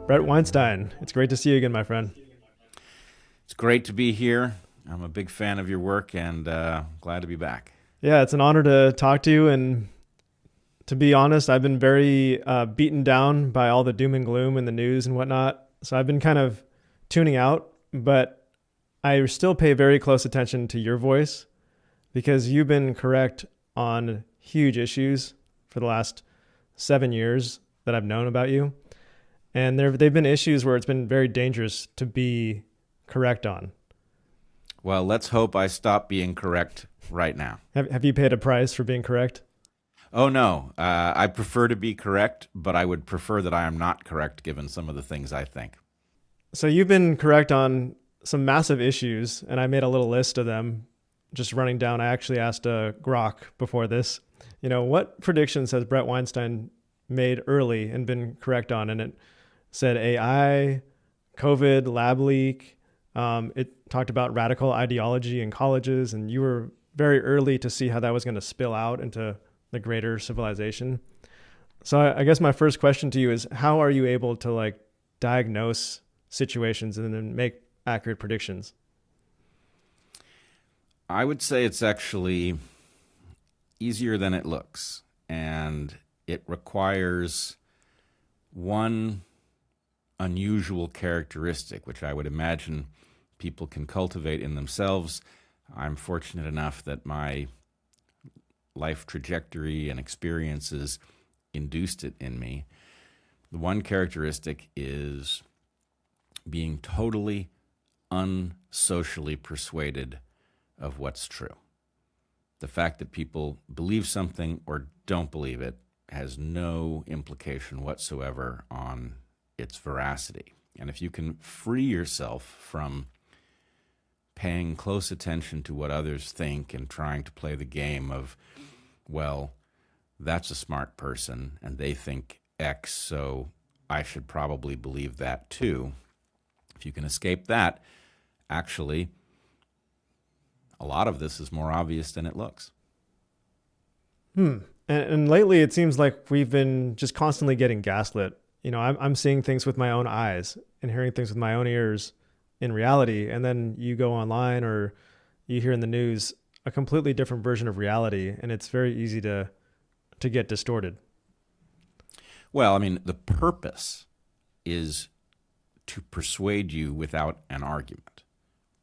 Bret Weinstein, it's great to see you again, my friend. It's great to be here. I'm a big fan of your work and glad to be back. Yeah, it's an honor to talk to you. And to be honest, I've been very beaten down by all the doom and gloom in the news and whatnot. So I've been kind of tuning out, but I still pay very close attention to your voice because you've been correct on huge issues for the last 7 years that I've known about you. And they've been issues where it's been very dangerous to be correct on. Well, let's hope I stop being correct right now. Have you paid a price for being correct? Oh, no. I prefer to be correct, but I would prefer that I am not correct given some of the things I think. So you've been correct on some massive issues, and I made a little list of them just running down. I actually asked Grok before this, what predictions has Bret Weinstein made early and been correct on? And it said AI, COVID, lab leak. It talked about radical ideology in colleges, and you were very early to see how that was going to spill out into the greater civilization. So I guess my first question to you is, how are you able to diagnose situations and then make accurate predictions? I would say it's actually easier than it looks, and it requires one unusual characteristic, which I would imagine people can cultivate in themselves. I'm fortunate enough that my life trajectory and experiences induced it in me. The one characteristic is being totally unsocially persuaded of what's true. The fact that people believe something or don't believe it has no implication whatsoever on its veracity. And if you can free yourself from paying close attention to what others think and trying to play the game of, well, that's a smart person and they think X, so I should probably believe that too. If you can escape that, actually, a lot of this is more obvious than it looks. And lately, it seems like we've been just constantly getting gaslit. I'm seeing things with my own eyes and hearing things with my own ears in reality. And then you go online or you hear in the news a completely different version of reality. And it's very easy to get distorted. Well, I mean, the purpose is to persuade you without an argument.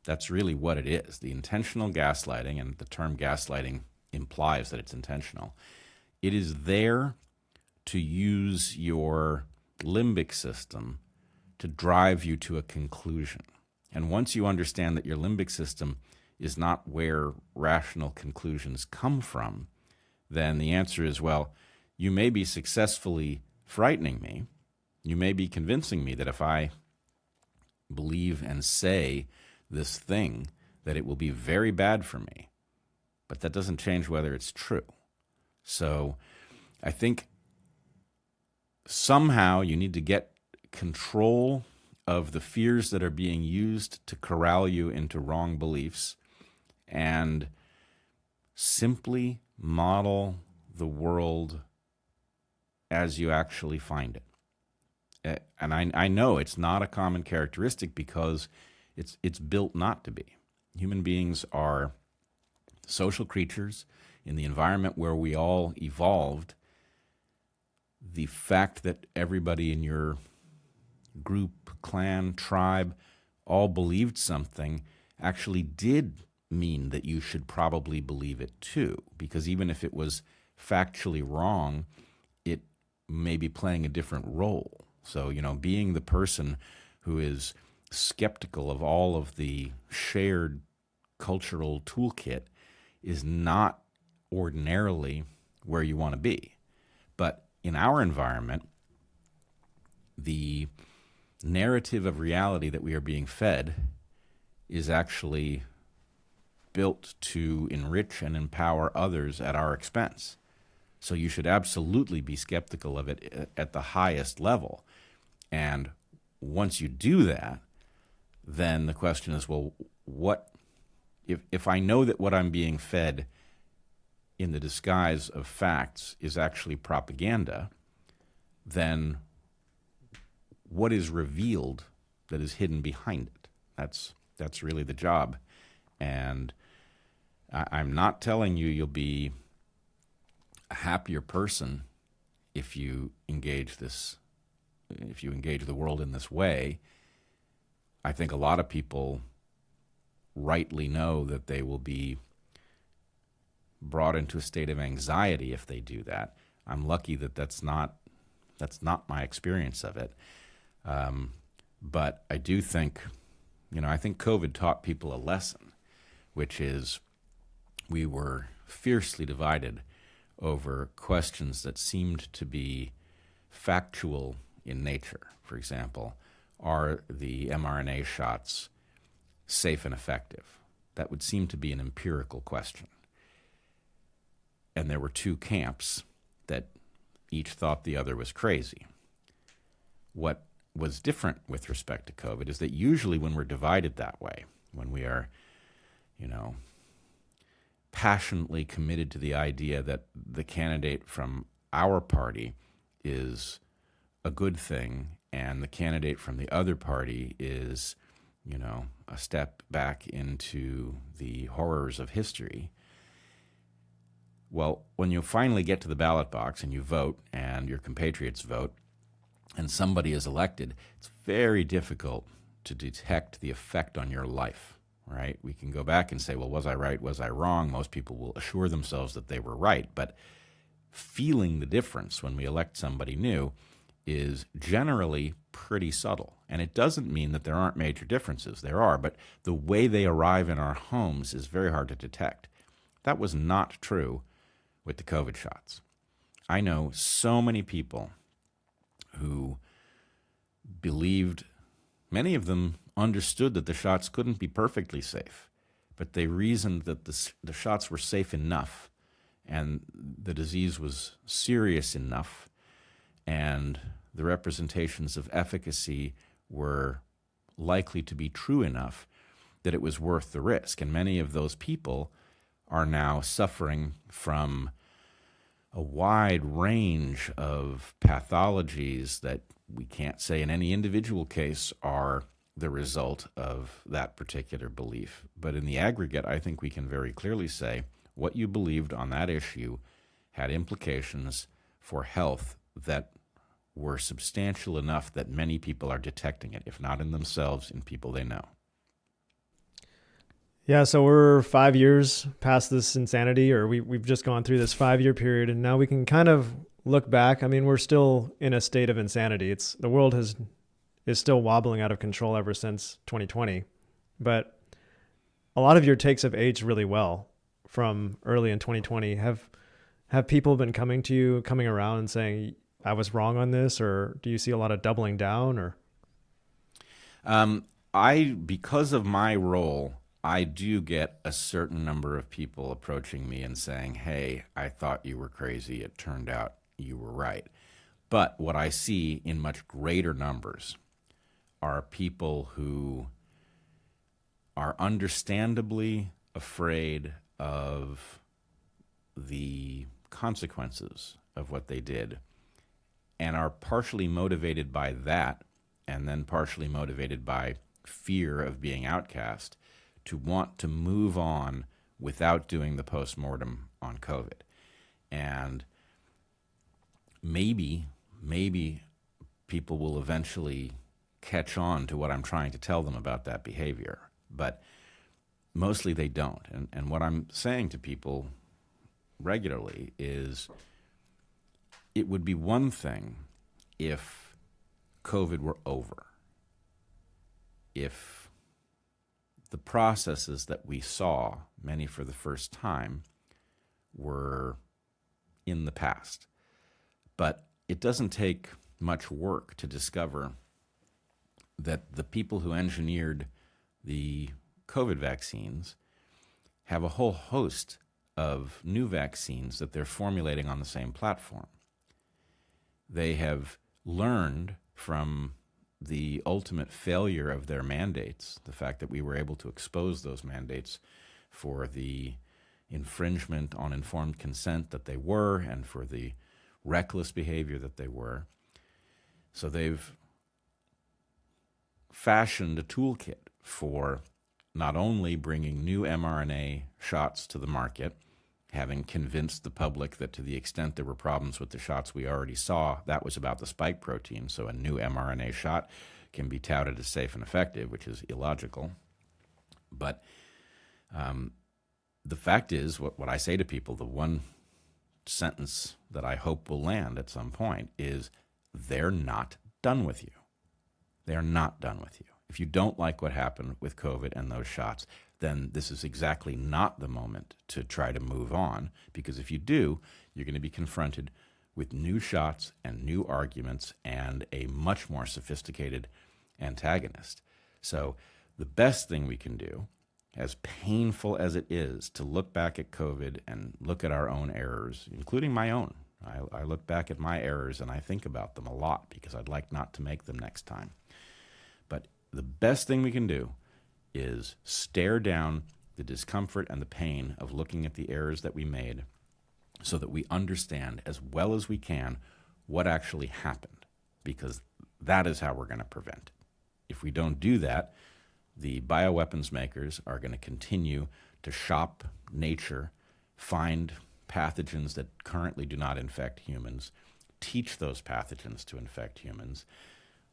That's really what it is. The intentional gaslighting, and the term gaslighting implies that it's intentional. It is there to use your limbic system to drive you to a conclusion. And once you understand that your limbic system is not where rational conclusions come from, then the answer is, well, you may be successfully frightening me. You may be convincing me that if I believe and say this thing, that it will be very bad for me. But that doesn't change whether it's true. So I think somehow you need to get control of the fears that are being used to corral you into wrong beliefs and simply model the world as you actually find it. And I know it's not a common characteristic because it's built not to be. Human beings are social creatures in the environment where we all evolved. The fact that everybody in your group, clan, tribe all believed something actually did mean that you should probably believe it too, because even if it was factually wrong, it may be playing a different role. So, being the person who is skeptical of all of the shared cultural toolkit is not ordinarily where you want to be. But in our environment, the narrative of reality that we are being fed is actually built to enrich and empower others at our expense. So you should absolutely be skeptical of it at the highest level. And once you do that, then the question is, well, what if I know that what I'm being fed in the disguise of facts is actually propaganda, then what is revealed that is hidden behind it. That's really the job. And I'm not telling you you'll be a happier person if you engage the world in this way. I think a lot of people rightly know that they will be brought into a state of anxiety if they do that. I'm lucky that that's not my experience of it. But I do think, I think COVID taught people a lesson, which is we were fiercely divided over questions that seemed to be factual in nature. For example, are the mRNA shots safe and effective? That would seem to be an empirical question. And there were two camps that each thought the other was crazy. What was different with respect to COVID is that usually when we're divided that way, when we are, passionately committed to the idea that the candidate from our party is a good thing and the candidate from the other party is, a step back into the horrors of history. Well, when you finally get to the ballot box and you vote and your compatriots vote and somebody is elected, it's very difficult to detect the effect on your life, right? We can go back and say, well, was I right? Was I wrong? Most people will assure themselves that they were right. But feeling the difference when we elect somebody new is generally pretty subtle. And it doesn't mean that there aren't major differences. There are, but the way they arrive in our homes is very hard to detect. That was not true with the COVID shots. I know so many people who believed, many of them understood that the shots couldn't be perfectly safe, but they reasoned that the shots were safe enough and the disease was serious enough and the representations of efficacy were likely to be true enough that it was worth the risk. And many of those people are now suffering from a wide range of pathologies that we can't say in any individual case are the result of that particular belief. But in the aggregate, I think we can very clearly say what you believed on that issue had implications for health that were substantial enough that many people are detecting it, if not in themselves, in people they know. Yeah, so we're 5 years past this insanity, or we've just gone through this 5-year period, and now we can kind of look back. I mean, we're still in a state of insanity. The world is still wobbling out of control ever since 2020. But a lot of your takes have aged really well from early in 2020. Have people been coming around and saying, I was wrong on this, or do you see a lot of doubling down? Or because of my role, I do get a certain number of people approaching me and saying, hey, I thought you were crazy. It turned out you were right. But what I see in much greater numbers are people who are understandably afraid of the consequences of what they did and are partially motivated by that and then partially motivated by fear of being outcast to want to move on without doing the postmortem on COVID. And maybe people will eventually catch on to what I'm trying to tell them about that behavior, but mostly they don't. And what I'm saying to people regularly is it would be one thing if COVID were over, if the processes that we saw, many for the first time, were in the past. But it doesn't take much work to discover that the people who engineered the COVID vaccines have a whole host of new vaccines that they're formulating on the same platform. They have learned from the ultimate failure of their mandates, the fact that we were able to expose those mandates for the infringement on informed consent that they were and for the reckless behavior that they were. So they've fashioned a toolkit for not only bringing new mRNA shots to the market, having convinced the public that to the extent there were problems with the shots we already saw, that was about the spike protein, so a new mRNA shot can be touted as safe and effective, which is illogical. But the fact is, what I say to people, the one sentence that I hope will land at some point is, they're not done with you. They're not done with you. If you don't like what happened with COVID and those shots, then this is exactly not the moment to try to move on, because if you do, you're going to be confronted with new shots and new arguments and a much more sophisticated antagonist. So the best thing we can do, as painful as it is to look back at COVID and look at our own errors, including my own. I look back at my errors and I think about them a lot because I'd like not to make them next time. But the best thing we can do is stare down the discomfort and the pain of looking at the errors that we made so that we understand as well as we can what actually happened, because that is how we're going to prevent. If we don't do that, the bioweapons makers are going to continue to shop nature, find pathogens that currently do not infect humans, teach those pathogens to infect humans.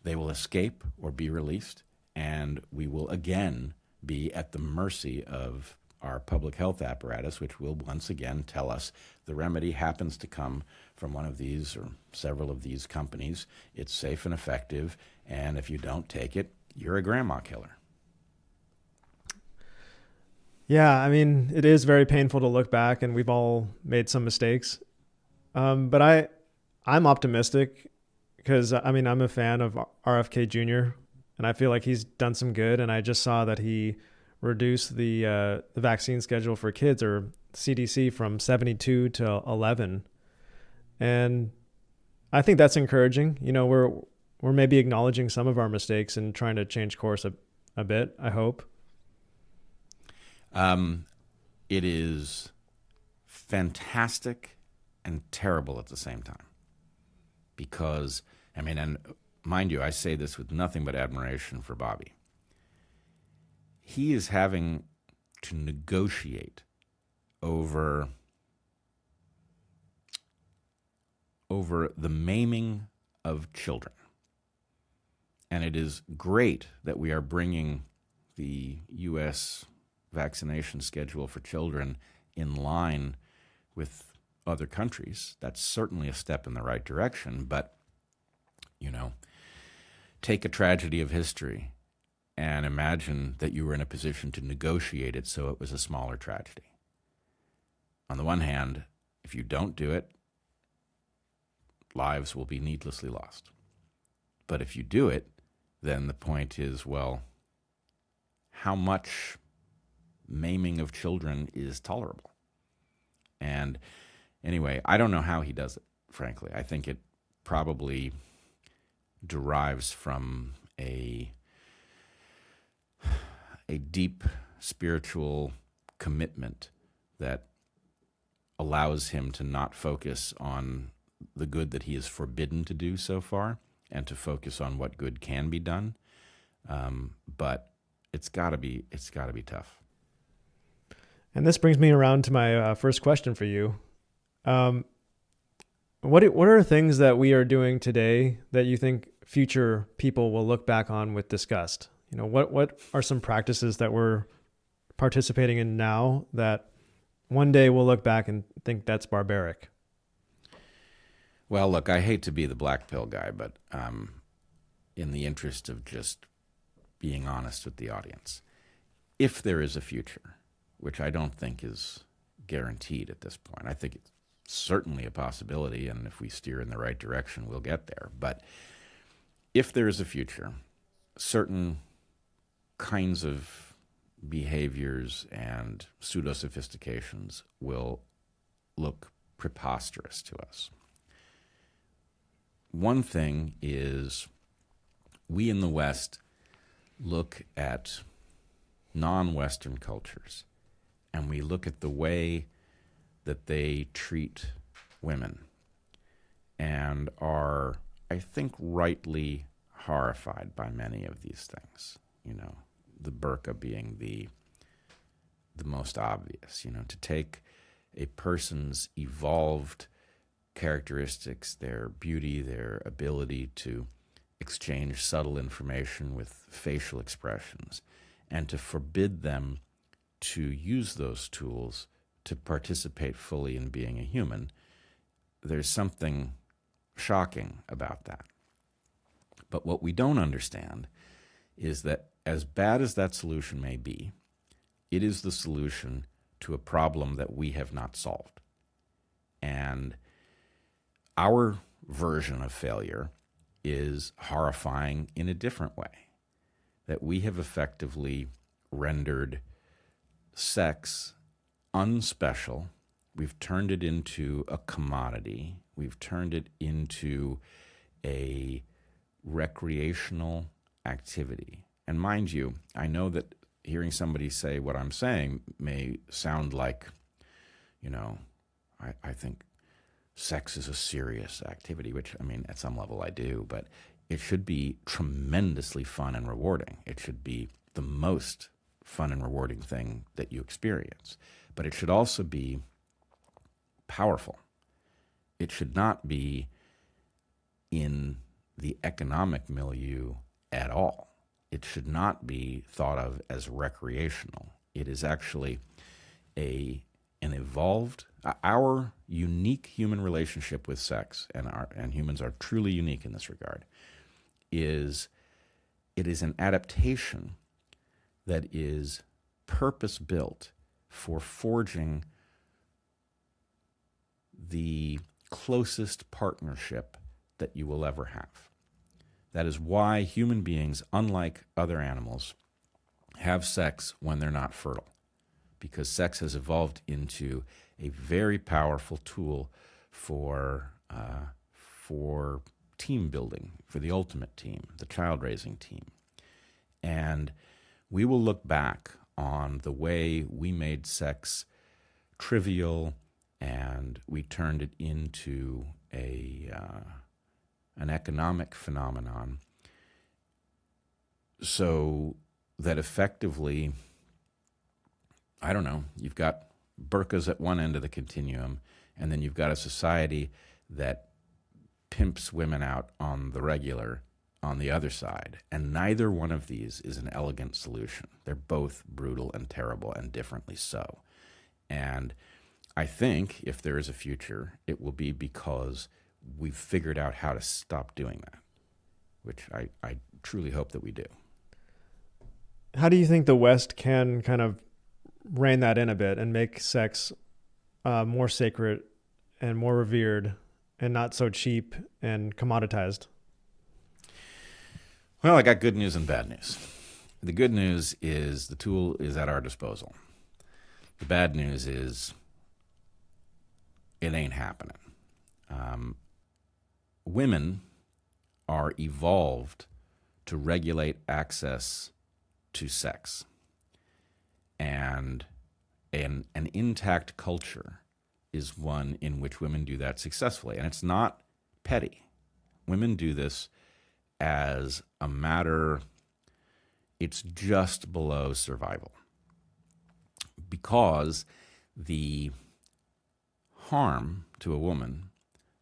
They will escape or be released, and we will again be at the mercy of our public health apparatus, which will once again tell us the remedy happens to come from one of these or several of these companies. It's safe and effective, and if you don't take it, you're a grandma killer. Yeah, I mean, it is very painful to look back, and we've all made some mistakes. But I'm optimistic because, I mean, I'm a fan of RFK Jr., and I feel like he's done some good. And I just saw that he reduced the vaccine schedule for kids, or CDC, from 72 to 11. And I think that's encouraging. You know, we're maybe acknowledging some of our mistakes and trying to change course a bit, I hope. It is fantastic and terrible at the same time, because, I mean, and mind you, I say this with nothing but admiration for Bobby. He is having to negotiate over the maiming of children. And it is great that we are bringing the U.S. vaccination schedule for children in line with other countries. That's certainly a step in the right direction. But, you know, take a tragedy of history and imagine that you were in a position to negotiate it so it was a smaller tragedy. On the one hand, if you don't do it, lives will be needlessly lost. But if you do it, then the point is, well, how much maiming of children is tolerable? And anyway, I don't know how he does it, frankly. I think it probably derives from a deep spiritual commitment that allows him to not focus on the good that he is forbidden to do so far, and to focus on what good can be done. But it's got to be tough. And this brings me around to my first question for you. What are things that we are doing today that you think future people will look back on with disgust? You know, what are some practices that we're participating in now that one day we'll look back and think that's barbaric? Well, look, I hate to be the black pill guy, but in the interest of just being honest with the audience, if there is a future, which I don't think is guaranteed at this point, I think it's certainly a possibility, and if we steer in the right direction, we'll get there. But if there is a future, certain kinds of behaviors and pseudo-sophistications will look preposterous to us. One thing is, we in the West look at non-Western cultures, and we look at the way that they treat women, and are, I think, rightly horrified by many of these things, the burqa being the most obvious, to take a person's evolved characteristics, their beauty, their ability to exchange subtle information with facial expressions, and to forbid them to use those tools to participate fully in being a human. There's something shocking about that. But what we don't understand is that as bad as that solution may be, it is the solution to a problem that we have not solved. And our version of failure is horrifying in a different way, that we have effectively rendered sex unspecial. We've turned it into a commodity. We've turned it into a recreational activity. And mind you, I know that hearing somebody say what I'm saying may sound like, I think sex is a serious activity, which, at some level I do, but it should be tremendously fun and rewarding. It should be the most fun and rewarding thing that you experience. But it should also be powerful. It should not be in the economic milieu at all. It should not be thought of as recreational. It is actually an evolved, our unique human relationship with sex, and humans are truly unique in this regard, it is an adaptation that is purpose-built for forging the closest partnership that you will ever have. That is why human beings, unlike other animals, have sex when they're not fertile, because sex has evolved into a very powerful tool for team building, for the ultimate team, the child-raising team. And we will look back on the way we made sex trivial and we turned it into an economic phenomenon, so that effectively, you've got burqas at one end of the continuum, and then you've got a society that pimps women out on the regular on the other side. And neither one of these is an elegant solution. They're both brutal and terrible, and differently so. And I think if there is a future, it will be because we've figured out how to stop doing that, which I truly hope that we do. How do you think the West can kind of rein that in a bit and make sex more sacred and more revered and not so cheap and commoditized? Well, I got good news and bad news. The good news is the tool is at our disposal. The bad news is it ain't happening. Women are evolved to regulate access to sex. And an intact culture is one in which women do that successfully. And it's not petty. Women do this as a matter, it's just below survival. Because the harm to a woman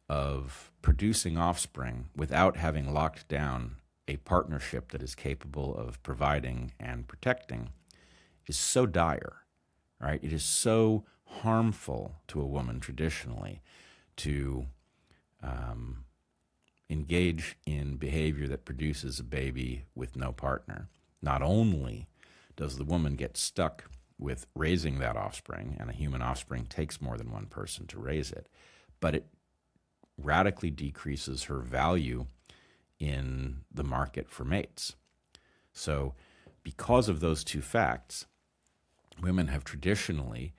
of producing offspring without having locked down a partnership that is capable of providing and protecting is so dire, right? It is so harmful to a woman traditionally to engage in behavior that produces a baby with no partner. Not only does the woman get stuck with raising that offspring, and a human offspring takes more than one person to raise it, but it radically decreases her value in the market for mates. So because of those two facts, women have traditionally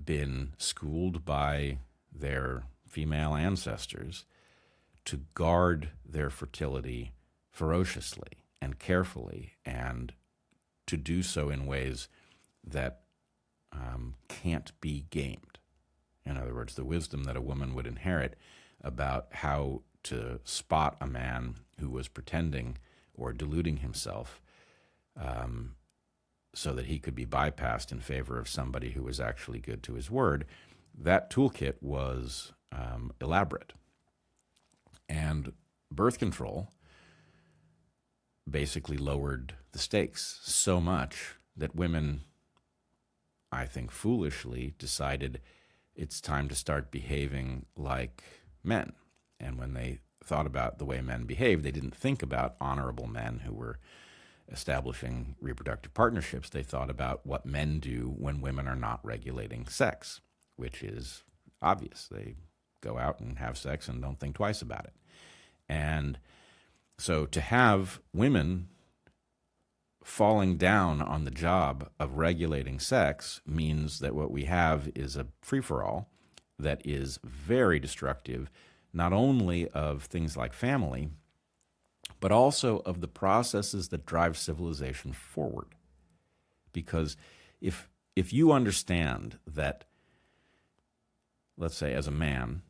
been schooled by their female ancestors to guard their fertility ferociously and carefully, and to do so in ways that can't be gamed. In other words, the wisdom that a woman would inherit about how to spot a man who was pretending or deluding himself so that he could be bypassed in favor of somebody who was actually good to his word, that toolkit was elaborate. And birth control basically lowered the stakes so much that women, I think foolishly, decided it's time to start behaving like men. And when they thought about the way men behaved, they didn't think about honorable men who were establishing reproductive partnerships. They thought about what men do when women are not regulating sex, which is obvious. They go out and have sex and don't think twice about it. And so to have women falling down on the job of regulating sex means that what we have is a free-for-all that is very destructive, not only of things like family, but also of the processes that drive civilization forward. Because if you understand that, let's say as a man,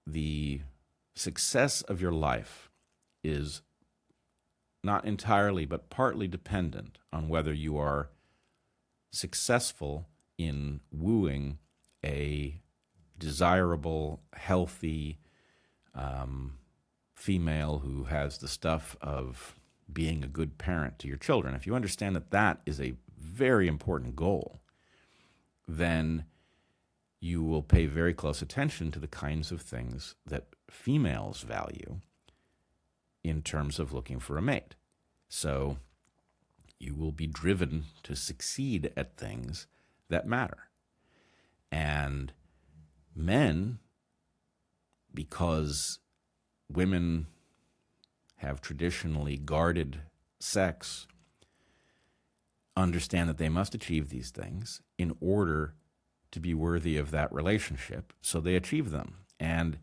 the success of your life is not entirely but partly dependent on whether you are successful in wooing a desirable, healthy female who has the stuff of being a good parent to your children. If you understand that that is a very important goal, then you will pay very close attention to the kinds of things that females value in terms of looking for a mate. So you will be driven to succeed at things that matter. And men, because women have traditionally guarded sex, understand that they must achieve these things in order to be worthy of that relationship, so they achieve them. And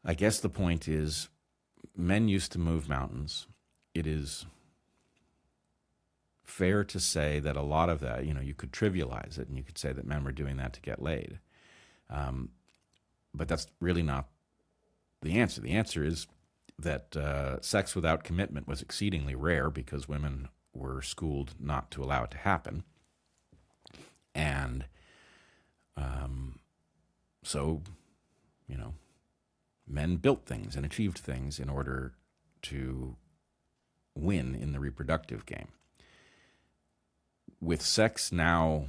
I guess the point is, men used to move mountains. It is fair to say that a lot of that, you could trivialize it and you could say that men were doing that to get laid. But that's really not the answer. The answer is that sex without commitment was exceedingly rare because women were schooled not to allow it to happen. And so, men built things and achieved things in order to win in the reproductive game. With sex now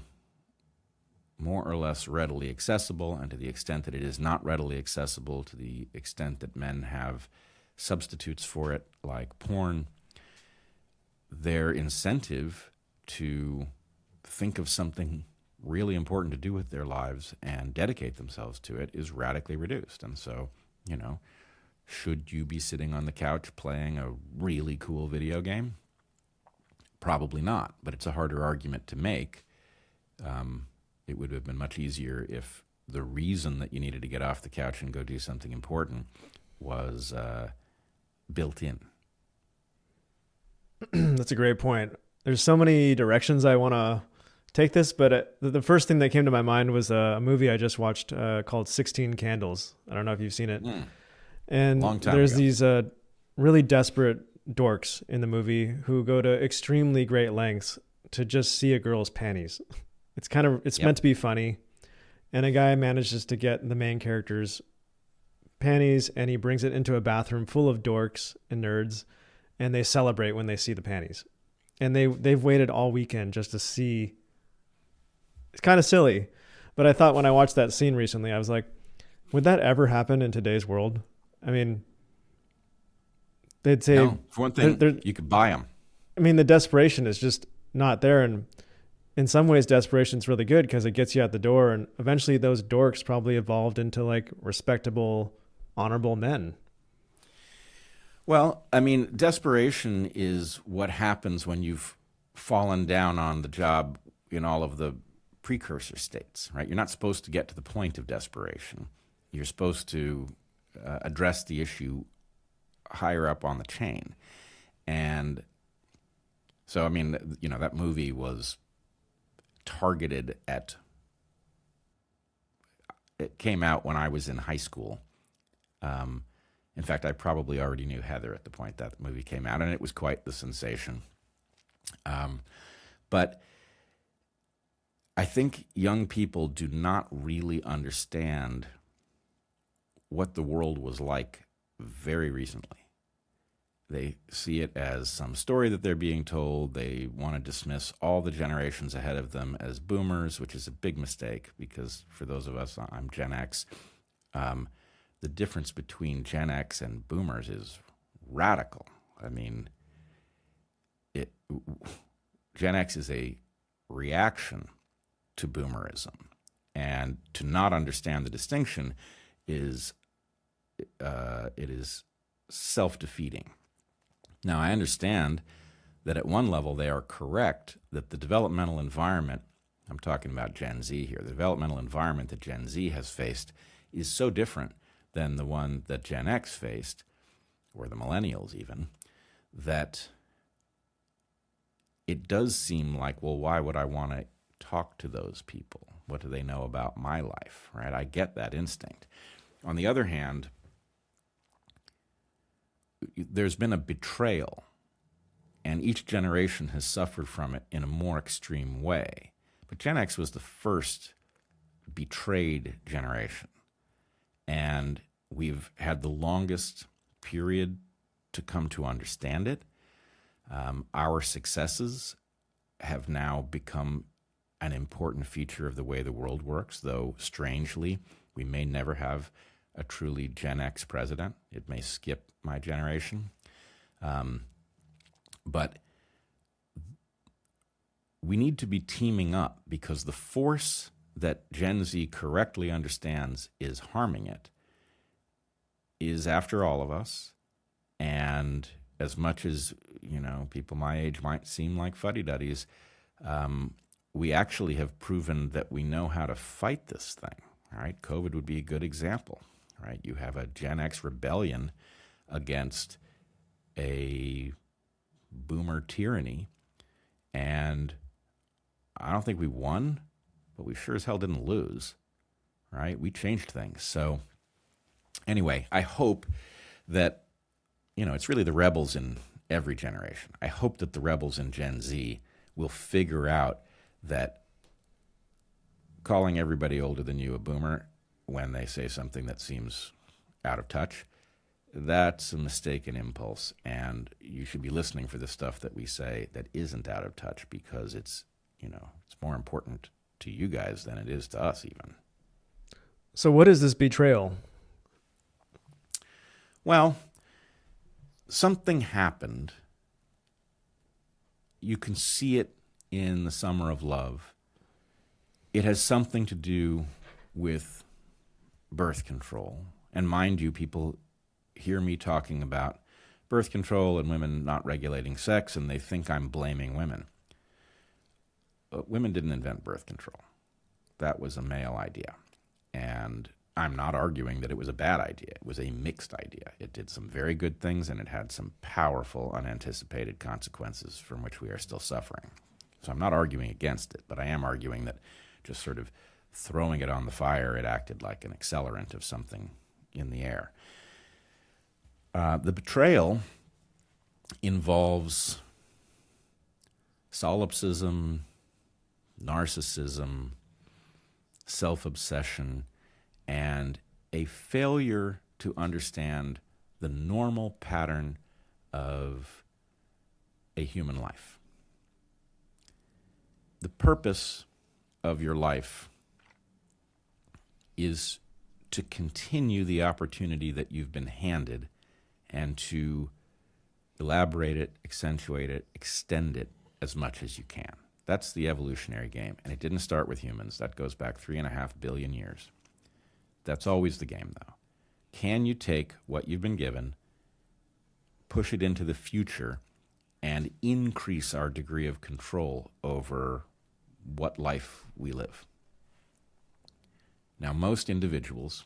more or less readily accessible, and to the extent that it is not readily accessible, to the extent that men have substitutes for it like porn, their incentive to think of something really important to do with their lives and dedicate themselves to it is radically reduced. And so, should you be sitting on the couch playing a really cool video game? Probably not, but it's a harder argument to make. It would have been much easier if the reason that you needed to get off the couch and go do something important was built in. That's a great point. There's so many directions I want to take this, but the first thing that came to my mind was a movie I just watched called 16 Candles. I don't know if you've seen it. And there's ago. These really desperate dorks in the movie who go to extremely great lengths to just see a girl's panties. It's meant to be funny. And a guy manages to get the main character's panties and he brings it into a bathroom full of dorks and nerds, and they celebrate when they see the panties. And they've waited all weekend just to see. It's kind of silly, but I thought when I watched that scene recently, I was like, would that ever happen in today's world? I mean, they'd say, no, for one thing, you could buy them. I mean, the desperation is just not there. And in some ways, desperation is really good because it gets you out the door. And eventually those dorks probably evolved into like respectable, honorable men. Well, I mean, desperation is what happens when you've fallen down on the job in all of the precursor states, right? You're not supposed to get to the point of desperation. You're supposed to address the issue higher up on the chain. And so, I mean, that movie was targeted at, it came out when I was in high school. In fact, I probably already knew Heather at the point that movie came out, and it was quite the sensation. But I think young people do not really understand what the world was like very recently. They see it as some story that they're being told. They want to dismiss all the generations ahead of them as boomers, which is a big mistake because for those of us, I'm Gen X. The difference between Gen X and boomers is radical. I mean, Gen X is a reaction to boomerism, and to not understand the distinction is it is self-defeating. Now, I understand that at one level they are correct that the developmental environment, I'm talking about Gen Z here, the developmental environment that Gen Z has faced is so different than the one that Gen X faced, or the millennials even, that it does seem like, well, why would I want to talk to those people? What do they know about my life, right? I get that instinct. On the other hand, there's been a betrayal, and each generation has suffered from it in a more extreme way. But Gen X was the first betrayed generation, and we've had the longest period to come to understand it. Our successes have now become an important feature of the way the world works, though strangely, we may never have a truly Gen X president. It may skip my generation. But we need to be teaming up because the force that Gen Z correctly understands is harming it is after all of us. And as much as, people my age might seem like fuddy-duddies, we actually have proven that we know how to fight this thing, right? COVID would be a good example, right? You have a Gen X rebellion against a boomer tyranny, and I don't think we won, but we sure as hell didn't lose, right? We changed things. So anyway, I hope that, it's really the rebels in every generation. I hope that the rebels in Gen Z will figure out that calling everybody older than you a boomer when they say something that seems out of touch, that's a mistaken impulse, and you should be listening for the stuff that we say that isn't out of touch because it's more important to you guys than it is to us even. So what is this betrayal? Well, something happened. You can see it in The Summer of Love. It has something to do with birth control. And mind you, people hear me talking about birth control and women not regulating sex, and they think I'm blaming women. But women didn't invent birth control. That was a male idea. And I'm not arguing that it was a bad idea. It was a mixed idea. It did some very good things, and it had some powerful, unanticipated consequences from which we are still suffering. So I'm not arguing against it, but I am arguing that just sort of throwing it on the fire, it acted like an accelerant of something in the air. The betrayal involves solipsism, narcissism, self-obsession, and a failure to understand the normal pattern of a human life. The purpose of your life is to continue the opportunity that you've been handed and to elaborate it, accentuate it, extend it as much as you can. That's the evolutionary game, and it didn't start with humans. That goes back 3.5 billion years. That's always the game, though. Can you take what you've been given, push it into the future, and increase our degree of control over what life we live? Now, most individuals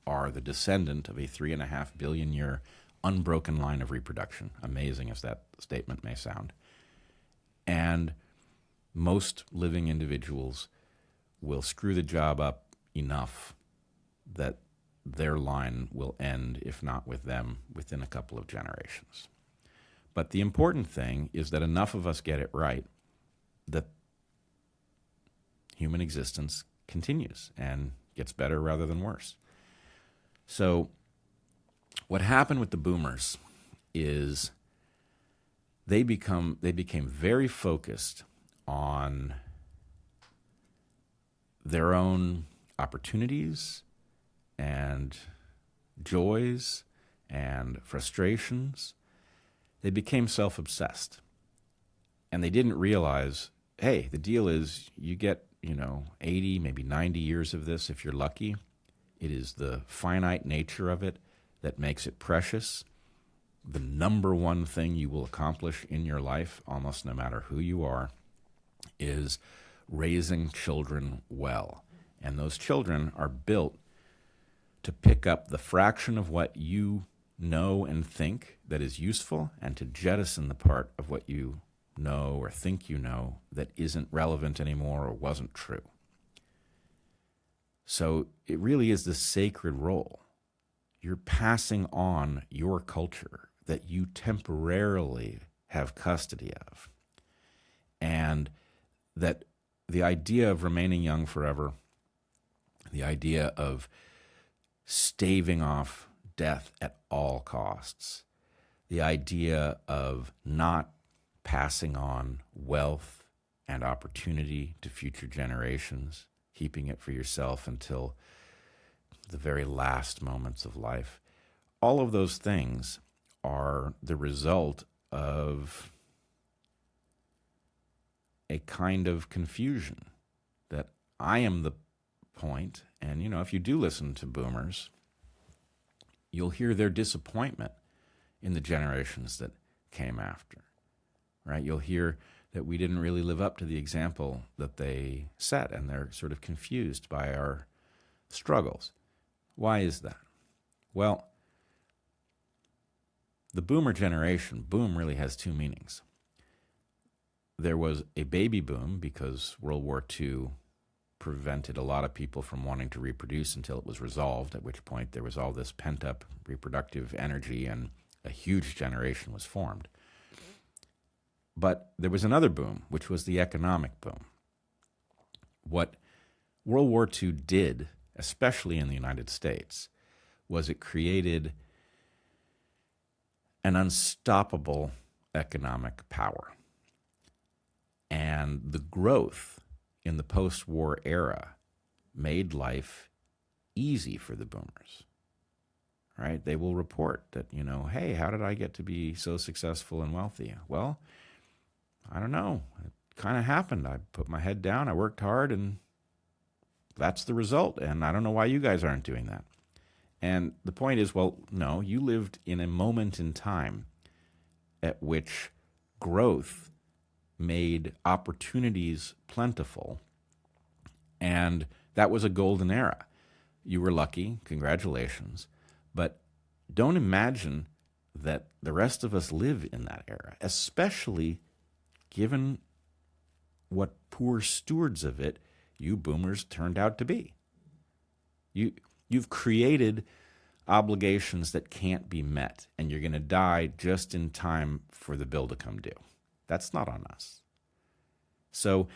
are the descendant of a 3.5 billion year unbroken line of reproduction, amazing as that statement may sound. And most living individuals will screw the job up enough that their line will end, if not with them, within a couple of generations. But the important thing is that enough of us get it right that human existence continues and gets better rather than worse. So what happened with the boomers is they became very focused on their own opportunities and joys and frustrations. They became self-obsessed. And they didn't realize, hey, the deal is you get, 80, maybe 90 years of this if you're lucky. It is the finite nature of it that makes it precious. The number one thing you will accomplish in your life, almost no matter who you are, is raising children well. And those children are built to pick up the fraction of what you know and think that is useful and to jettison the part of what you know or think you know that isn't relevant anymore or wasn't true. So it really is this sacred role. You're passing on your culture that you temporarily have custody of. And that the idea of remaining young forever, the idea of staving off death at all costs, the idea of not passing on wealth and opportunity to future generations, keeping it for yourself until the very last moments of life. All of those things are the result of a kind of confusion that I am the point. And, if you do listen to boomers, you'll hear their disappointment in the generations that came after, right? You'll hear that we didn't really live up to the example that they set, and they're sort of confused by our struggles. Why is that? Well, the boomer generation, boom really has two meanings. There was a baby boom because World War II prevented a lot of people from wanting to reproduce until it was resolved, at which point there was all this pent-up reproductive energy and a huge generation was formed. But there was another boom, which was the economic boom. What World War II did, especially in the United States, was it created an unstoppable economic power. And the growth in the post-war era made life easy for the boomers, right? They will report that, hey, how did I get to be so successful and wealthy? Well, I don't know. It kind of happened. I put my head down, I worked hard, and that's the result. And I don't know why you guys aren't doing that. And the point is, well, no, you lived in a moment in time at which growth made opportunities plentiful, and that was a golden era. You were lucky, congratulations, but don't imagine that the rest of us live in that era, especially given what poor stewards of it you boomers turned out to be. You've created obligations that can't be met, and you're going to die just in time for the bill to come due. That's not on us. So,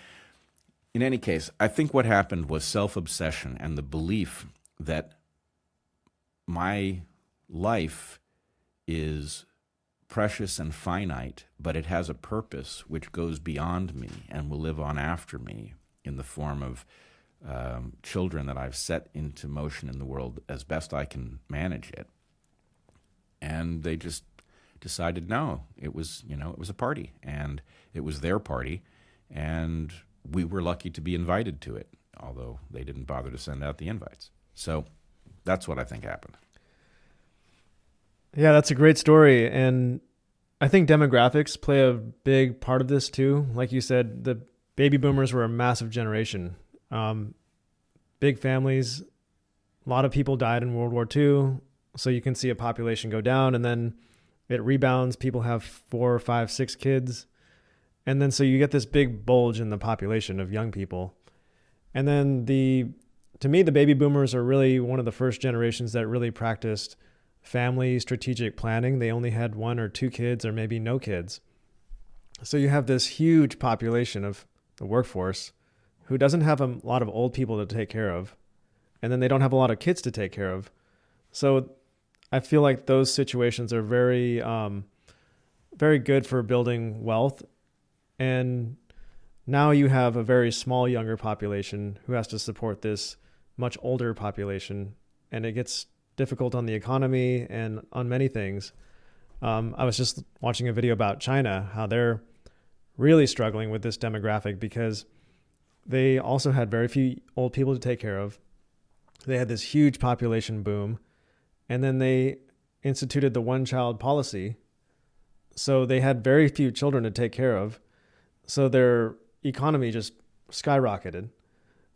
in any case, I think what happened was self-obsession and the belief that my life is precious and finite, but it has a purpose which goes beyond me and will live on after me in the form of children that I've set into motion in the world as best I can manage it. And they just decided, no, it was a party, and it was their party, and we were lucky to be invited to it, although they didn't bother to send out the invites. So that's what I think happened. Yeah, that's a great story. And I think demographics play a big part of this too. Like you said, the baby boomers were a massive generation. Big families, a lot of people died in World War II. So you can see a population go down, and then it rebounds. People have 4, 5, 6 kids. And then so you get this big bulge in the population of young people. And then the to me, the baby boomers are really one of the first generations that really practiced family strategic planning. They only had 1 or 2 kids or maybe no kids. So you have this huge population of the workforce who doesn't have a lot of old people to take care of. And then they don't have a lot of kids to take care of. So I feel like those situations are very, very good for building wealth. And now you have a very small younger population who has to support this much older population. And it gets difficult on the economy and on many things. I was just watching a video about China, how they're really struggling with this demographic because they also had very few old people to take care of. They had this huge population boom, and then they instituted the one-child policy. So they had very few children to take care of. So their economy just skyrocketed.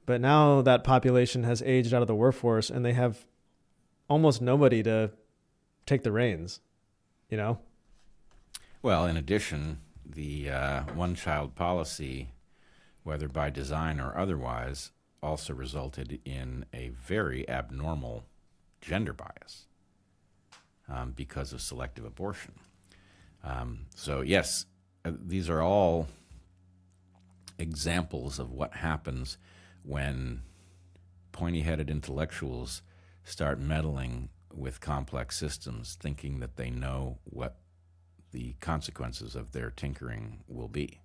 But now that population has aged out of the workforce and they have almost nobody to take the reins, you know? Well, in addition, the one-child policy, whether by design or otherwise, also resulted in a very abnormal gender bias because of selective abortion. So yes, these are all examples of what happens when pointy-headed intellectuals start meddling with complex systems, thinking that they know what the consequences of their tinkering will be.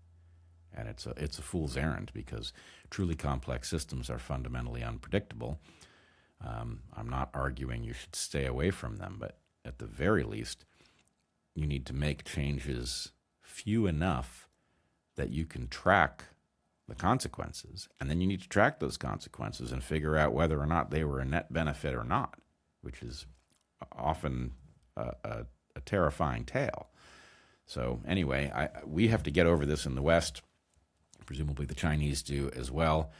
And it's a fool's errand because truly complex systems are fundamentally unpredictable. I'm not arguing you should stay away from them, but at the very least, you need to make changes few enough that you can track the consequences, and then you need to track those consequences and figure out whether or not they were a net benefit or not, which is often a terrifying tale. So anyway, we have to get over this in the West. Presumably the Chinese do as well.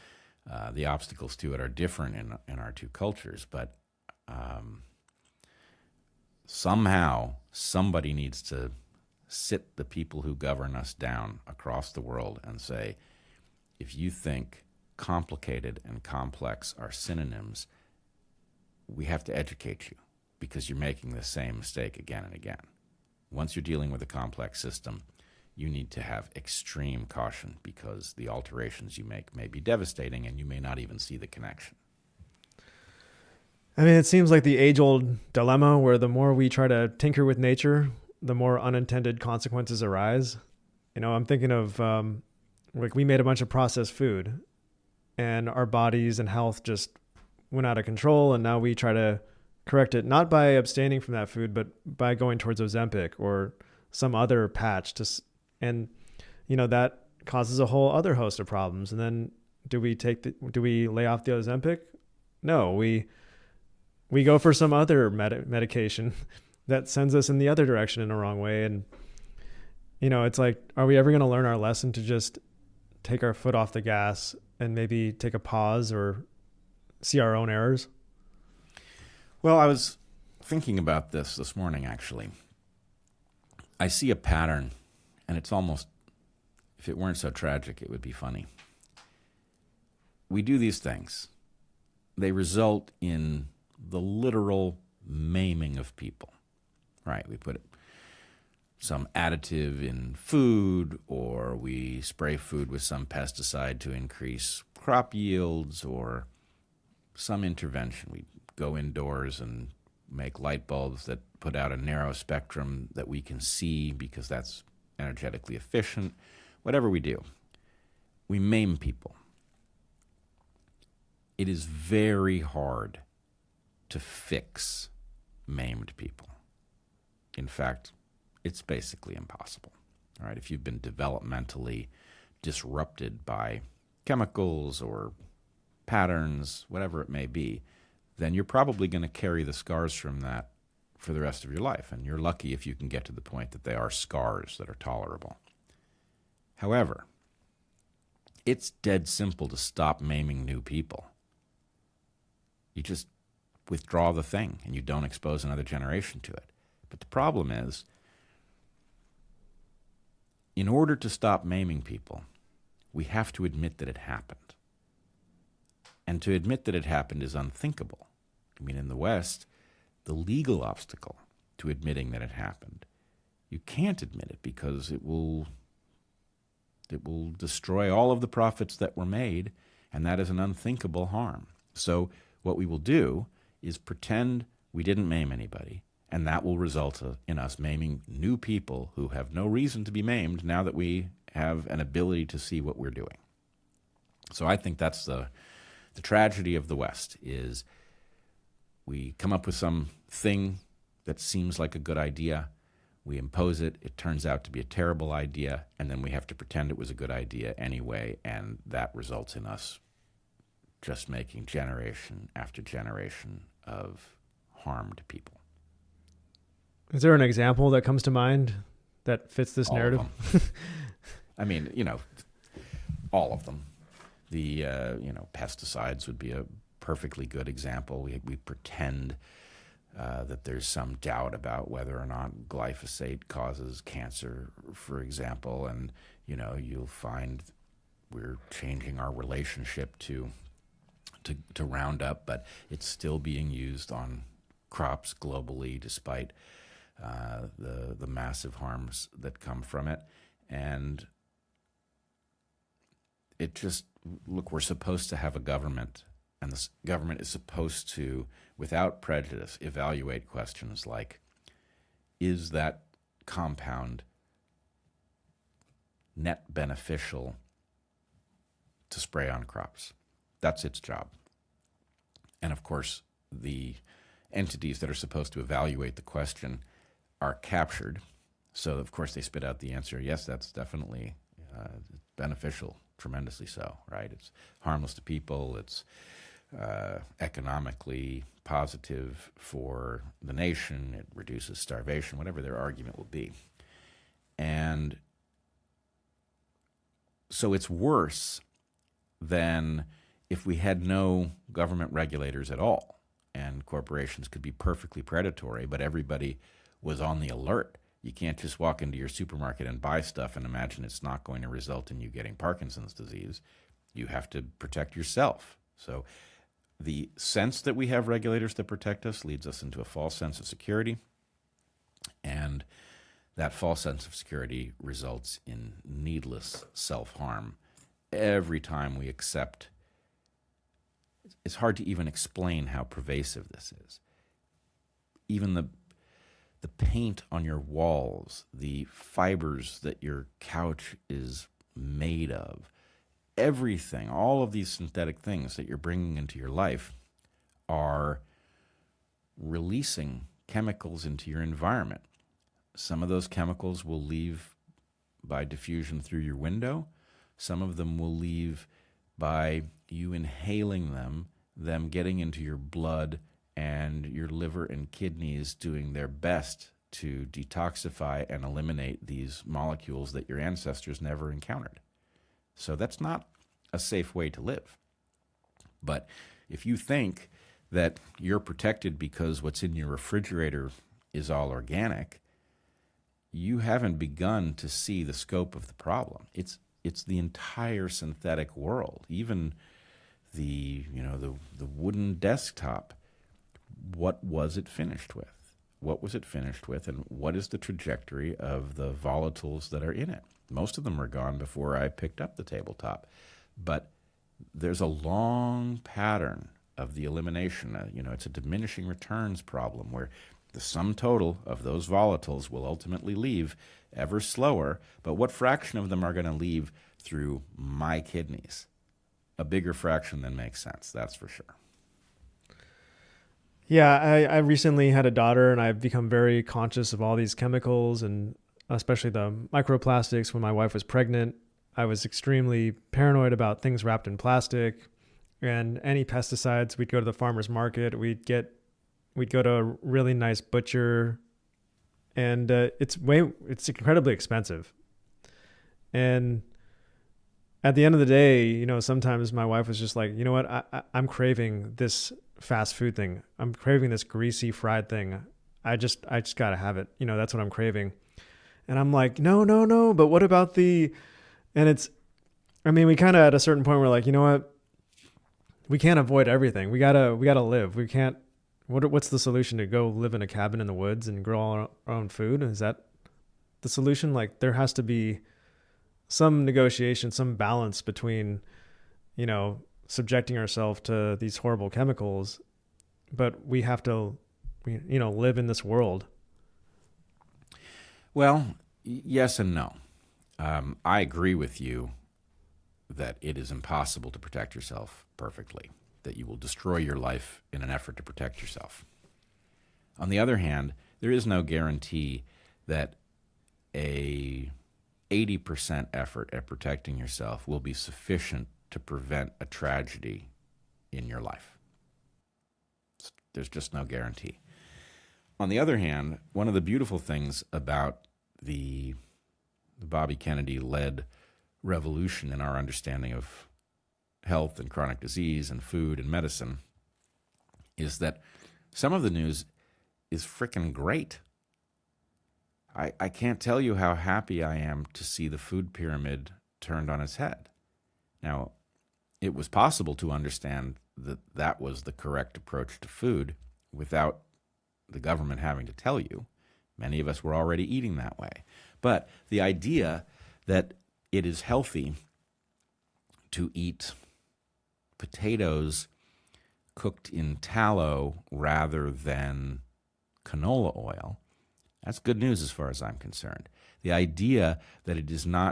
The obstacles to it are different in our two cultures, but somehow somebody needs to sit the people who govern us down across the world and say, if you think complicated and complex are synonyms, we have to educate you because you're making the same mistake again and again. Once you're dealing with a complex system, you need to have extreme caution because the alterations you make may be devastating and you may not even see the connection. I mean, it seems like the age-old dilemma where the more we try to tinker with nature, the more unintended consequences arise. You know, I'm thinking of like we made a bunch of processed food and our bodies and health just went out of control, and now we try to correct it not by abstaining from that food, but by going towards Ozempic or some other patch and you know that causes a whole other host of problems. And then do we lay off the Ozempic? No, we go for some other medication that sends us in the other direction in the wrong way. And you know, it's like, are we ever going to learn our lesson to just take our foot off the gas and maybe take a pause or see our own errors? Well, I was thinking about this morning, actually. I see a pattern, and it's almost, if it weren't so tragic, it would be funny. We do these things. They result in the literal maiming of people, right? We put some additive in food, or we spray food with some pesticide to increase crop yields, or some intervention. We go indoors and make light bulbs that put out a narrow spectrum that we can see because that's energetically efficient. Whatever we do, we maim people. It is very hard to fix maimed people. In fact, it's basically impossible. All right, if you've been developmentally disrupted by chemicals or patterns, whatever it may be, then you're probably going to carry the scars from that for the rest of your life. And you're lucky if you can get to the point that they are scars that are tolerable. However, it's dead simple to stop maiming new people. You just withdraw the thing and you don't expose another generation to it. But the problem is, in order to stop maiming people, we have to admit that it happened. And to admit that it happened is unthinkable. I mean, in the West, the legal obstacle to admitting that it happened, you can't admit it because it will destroy all of the profits that were made, and that is an unthinkable harm. So what we will do is pretend we didn't maim anybody, and that will result in us maiming new people who have no reason to be maimed now that we have an ability to see what we're doing. So I think that's the tragedy of the West, is we come up with some thing that seems like a good idea, we impose it, it turns out to be a terrible idea, and then we have to pretend it was a good idea anyway, and that results in us just making generation after generation of harm to people. Is there an example that comes to mind that fits this narrative? I mean, all of them. The pesticides would be a perfectly good example. We pretend that there's some doubt about whether or not glyphosate causes cancer, for example, and you'll find we're changing our relationship to Roundup, but it's still being used on crops globally despite the massive harms that come from it. And it just, look, we're supposed to have a government, and this government is supposed to, without prejudice, evaluate questions like, is that compound net beneficial to spray on crops? That's its job. And of course, the entities that are supposed to evaluate the question are captured. So of course they spit out the answer, yes, that's definitely beneficial, tremendously so, right? It's harmless to people, it's economically positive for the nation, it reduces starvation, whatever their argument will be. And so it's worse than if we had no government regulators at all, and corporations could be perfectly predatory, but everybody was on the alert. You can't just walk into your supermarket and buy stuff and imagine it's not going to result in you getting Parkinson's disease. You have to protect yourself. So the sense that we have regulators that protect us leads us into a false sense of security, and that false sense of security results in needless self-harm. Every time we accept, it's hard to even explain how pervasive this is. Even the paint on your walls, the fibers that your couch is made of, everything, all of these synthetic things that you're bringing into your life are releasing chemicals into your environment. Some of those chemicals will leave by diffusion through your window. Some of them will leave by you inhaling them getting into your blood, and your liver and kidneys doing their best to detoxify and eliminate these molecules that your ancestors never encountered. So that's not a safe way to live. But if you think that you're protected because what's in your refrigerator is all organic, you haven't begun to see the scope of the problem. It's the entire synthetic world, even the wooden desktop. What was it finished with? What was it finished with, and what is the trajectory of the volatiles that are in it? Most of them are gone before I picked up the tabletop, but there's a long pattern of the elimination. It's a diminishing returns problem where the sum total of those volatiles will ultimately leave ever slower, but what fraction of them are going to leave through my kidneys? A bigger fraction than makes sense, that's for sure. Yeah, I recently had a daughter, and I've become very conscious of all these chemicals, and especially the microplastics. When my wife was pregnant, I was extremely paranoid about things wrapped in plastic and any pesticides. We'd go to the farmer's market. We'd go to a really nice butcher, and it's incredibly expensive. And at the end of the day, sometimes my wife was just like, you know what, I'm craving this fast food thing. I'm craving this greasy fried thing. I just got to have it. That's what I'm craving. And I'm like, no. But what about we kind of at a certain point, we're like, you know what? we can't avoid everything. We gotta live. We can't. What's the solution, to go live in a cabin in the woods and grow our own food? Is that the solution? Like, there has to be some negotiation, some balance between, subjecting ourselves to these horrible chemicals, but we have to, live in this world. Well, yes and no. I agree with you that it is impossible to protect yourself perfectly, that you will destroy your life in an effort to protect yourself. On the other hand, there is no guarantee that a 80% effort at protecting yourself will be sufficient to prevent a tragedy in your life. There's just no guarantee. On the other hand, one of the beautiful things about the Bobby Kennedy-led revolution in our understanding of health and chronic disease and food and medicine is that some of the news is frickin' great. I can't tell you how happy I am to see the food pyramid turned on its head. Now, it was possible to understand that that was the correct approach to food without the government having to tell you. Many of us were already eating that way. But the idea that it is healthy to eat potatoes cooked in tallow rather than canola oil, that's good news as far as I'm concerned. The idea that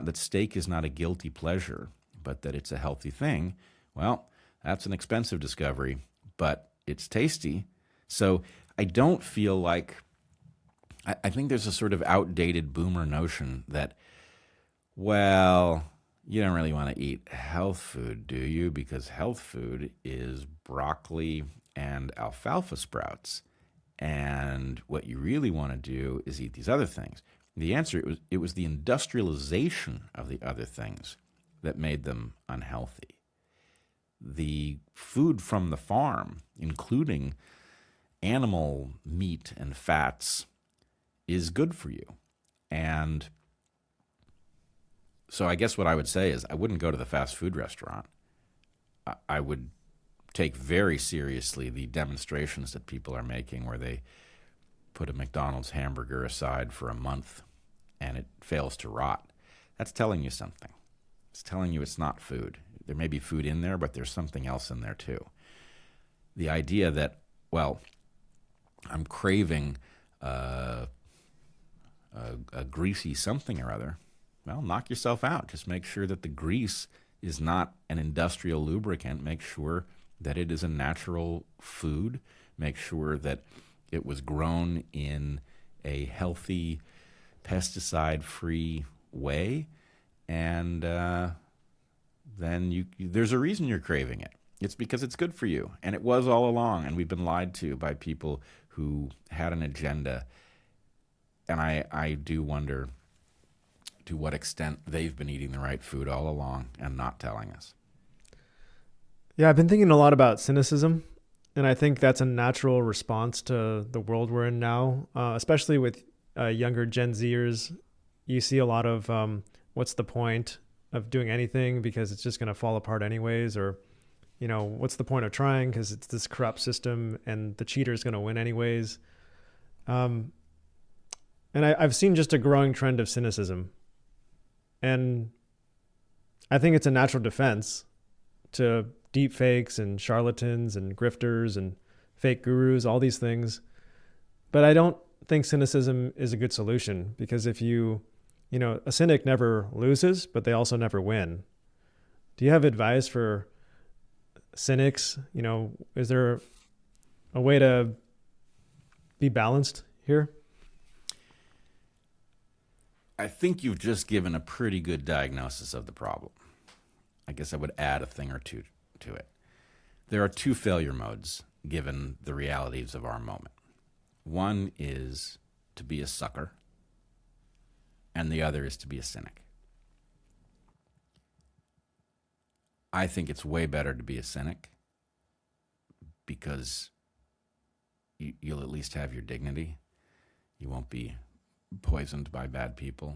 that steak is not a guilty pleasure, but that it's a healthy thing, well, that's an expensive discovery, but it's tasty. So I don't feel like, I think there's a sort of outdated boomer notion that, well, you don't really want to eat health food, do you? Because health food is broccoli and alfalfa sprouts. And what you really want to do is eat these other things. The answer, it was the industrialization of the other things that made them unhealthy. The food from the farm, including animal meat and fats, is good for you. And so I guess what I would say is I wouldn't go to the fast food restaurant. I would take very seriously the demonstrations that people are making where they put a McDonald's hamburger aside for a month and it fails to rot. That's telling you something. It's telling you it's not food. There may be food in there, but there's something else in there too. The idea that, well, I'm craving a greasy something or other, well, knock yourself out. Just make sure that the grease is not an industrial lubricant. Make sure that it is a natural food. Make sure that it was grown in a healthy, pesticide-free way, and then there's a reason you're craving it. It's because it's good for you, and it was all along, and we've been lied to by people who had an agenda, and I do wonder to what extent they've been eating the right food all along and not telling us. Yeah, I've been thinking a lot about cynicism, and I think that's a natural response to the world we're in now, especially with younger Gen Zers. You see a lot of what's the point of doing anything because it's just going to fall apart anyways, or, what's the point of trying because it's this corrupt system and the cheater's going to win anyways. And I've seen just a growing trend of cynicism, and I think it's a natural defense to deep fakes and charlatans and grifters and fake gurus, all these things. But I don't think cynicism is a good solution because if a cynic never loses, but they also never win. Do you have advice for cynics? Is there a way to be balanced here? I think you've just given a pretty good diagnosis of the problem. I guess I would add a thing or two to it. There are two failure modes given the realities of our moment. One is to be a sucker, and the other is to be a cynic. I think it's way better to be a cynic because you'll at least have your dignity. You won't be poisoned by bad people,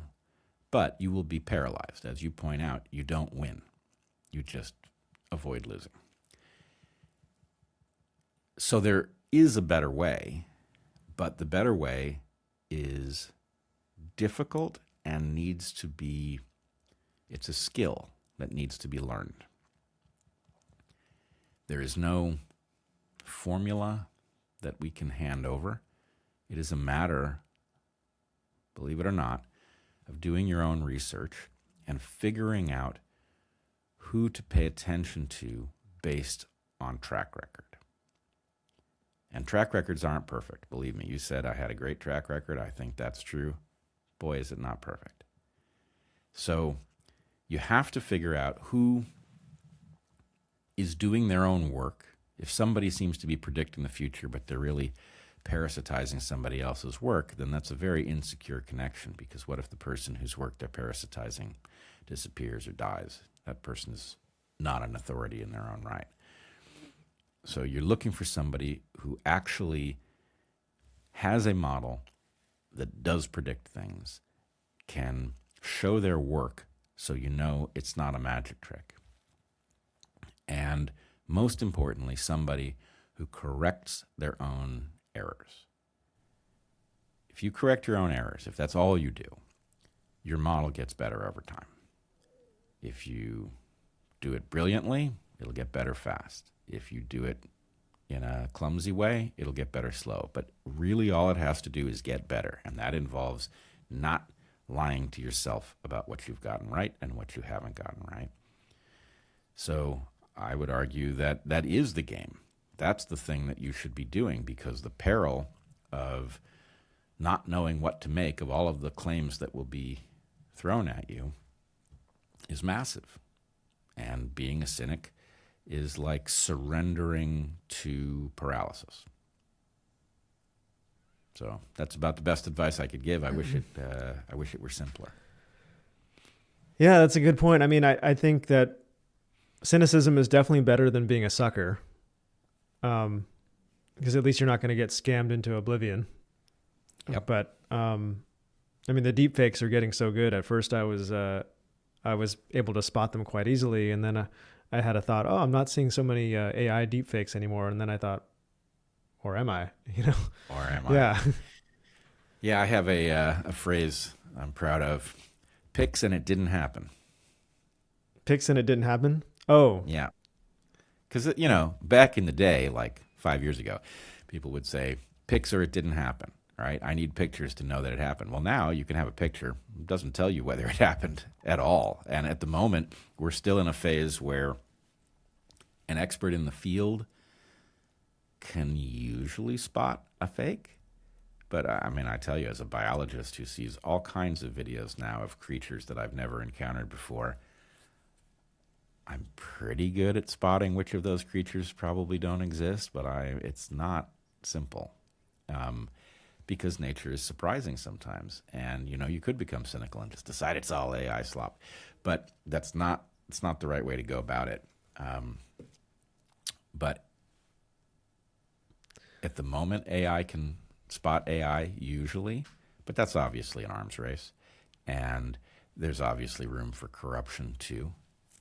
but you will be paralyzed. As you point out, you don't win. You just avoid losing. So there is a better way, but the better way is difficult and it's a skill that needs to be learned. There is no formula that we can hand over. It is a matter, believe it or not, of doing your own research and figuring out who to pay attention to based on track record. And track records aren't perfect. Believe me, you said I had a great track record. I think that's true. Boy, is it not perfect. So you have to figure out who is doing their own work. If somebody seems to be predicting the future, but they're really parasitizing somebody else's work, then that's a very insecure connection, because what if the person whose work they're parasitizing disappears or dies? That person is not an authority in their own right. So you're looking for somebody who actually has a model that does predict things, can show their work so you know it's not a magic trick. And most importantly, somebody who corrects their own errors. If you correct your own errors, if that's all you do, your model gets better over time. If you do it brilliantly, it'll get better fast. If you do it in a clumsy way, it'll get better slow. But really all it has to do is get better, and that involves not lying to yourself about what you've gotten right and what you haven't gotten right. So I would argue that that is the game. That's the thing that you should be doing, because the peril of not knowing what to make of all of the claims that will be thrown at you is massive. And being a cynic is like surrendering to paralysis. So that's about the best advice I could give. I wish it were simpler. Yeah, that's a good point. I mean, I think that cynicism is definitely better than being a sucker, because at least you're not going to get scammed into oblivion. Yep. But I mean, the deep fakes are getting so good. At first, I was able to spot them quite easily, and then I had a thought, oh, I'm not seeing so many AI deep fakes anymore. And then I thought, or am I? Or am I? Yeah. Yeah, I have a phrase I'm proud of. Pics and it didn't happen. Pics and it didn't happen? Oh. Yeah. Because, back in the day, like 5 years ago, people would say, pics or it didn't happen, right? I need pictures to know that it happened. Well, now you can have a picture. It doesn't tell you whether it happened at all. And at the moment, we're still in a phase where an expert in the field can usually spot a fake. But I mean, I tell you, as a biologist who sees all kinds of videos now of creatures that I've never encountered before, I'm pretty good at spotting which of those creatures probably don't exist, but it's not simple, because nature is surprising sometimes. And, you could become cynical and just decide it's all AI slop, but it's not the right way to go about it. But at the moment, AI can spot AI usually, but that's obviously an arms race. And there's obviously room for corruption too,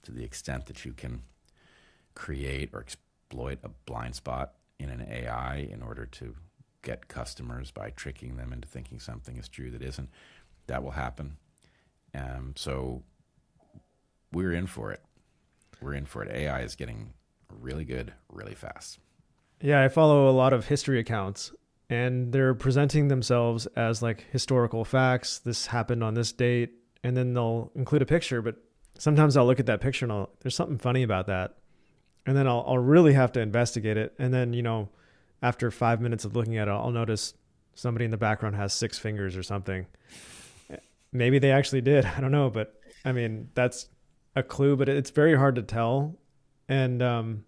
to the extent that you can create or exploit a blind spot in an AI in order to get customers by tricking them into thinking something is true that isn't. That will happen. So we're in for it. We're in for it. AI is getting really good, really fast. Yeah, I follow a lot of history accounts, and they're presenting themselves as like historical facts. This happened on this date, and then they'll include a picture, but sometimes I'll look at that picture and there's something funny about that. And then I'll really have to investigate it. And then, after 5 minutes of looking at it, I'll notice somebody in the background has 6 fingers or something. Maybe they actually did. I don't know. But I mean, that's a clue, but it's very hard to tell. And,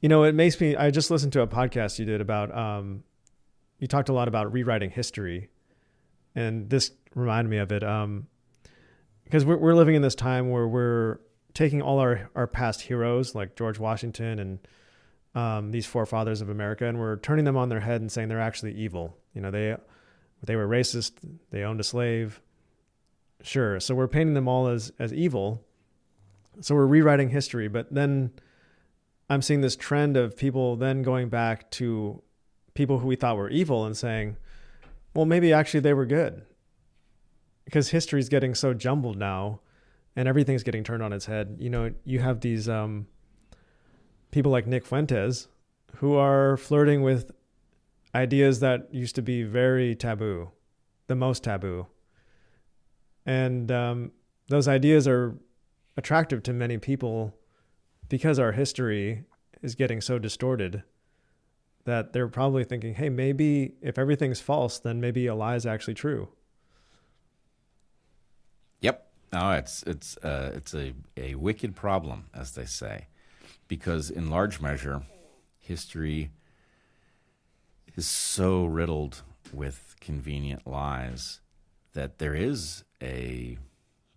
it makes me, I just listened to a podcast you did about, you talked a lot about rewriting history, and this reminded me of it. Because we're living in this time where we're taking all our past heroes like George Washington and these forefathers of America, and we're turning them on their head and saying they're actually evil. They were racist. They owned a slave. Sure. So we're painting them all as evil. So we're rewriting history. But then I'm seeing this trend of people then going back to people who we thought were evil and saying, well, maybe actually they were good. Because history's getting so jumbled now and everything's getting turned on its head. You know, you have these people like Nick Fuentes who are flirting with ideas that used to be very taboo, the most taboo. And those ideas are attractive to many people because our history is getting so distorted that they're probably thinking, hey, maybe if everything's false, then maybe a lie is actually true. Yep. No, it's a wicked problem, as they say, because in large measure, history is so riddled with convenient lies that there is a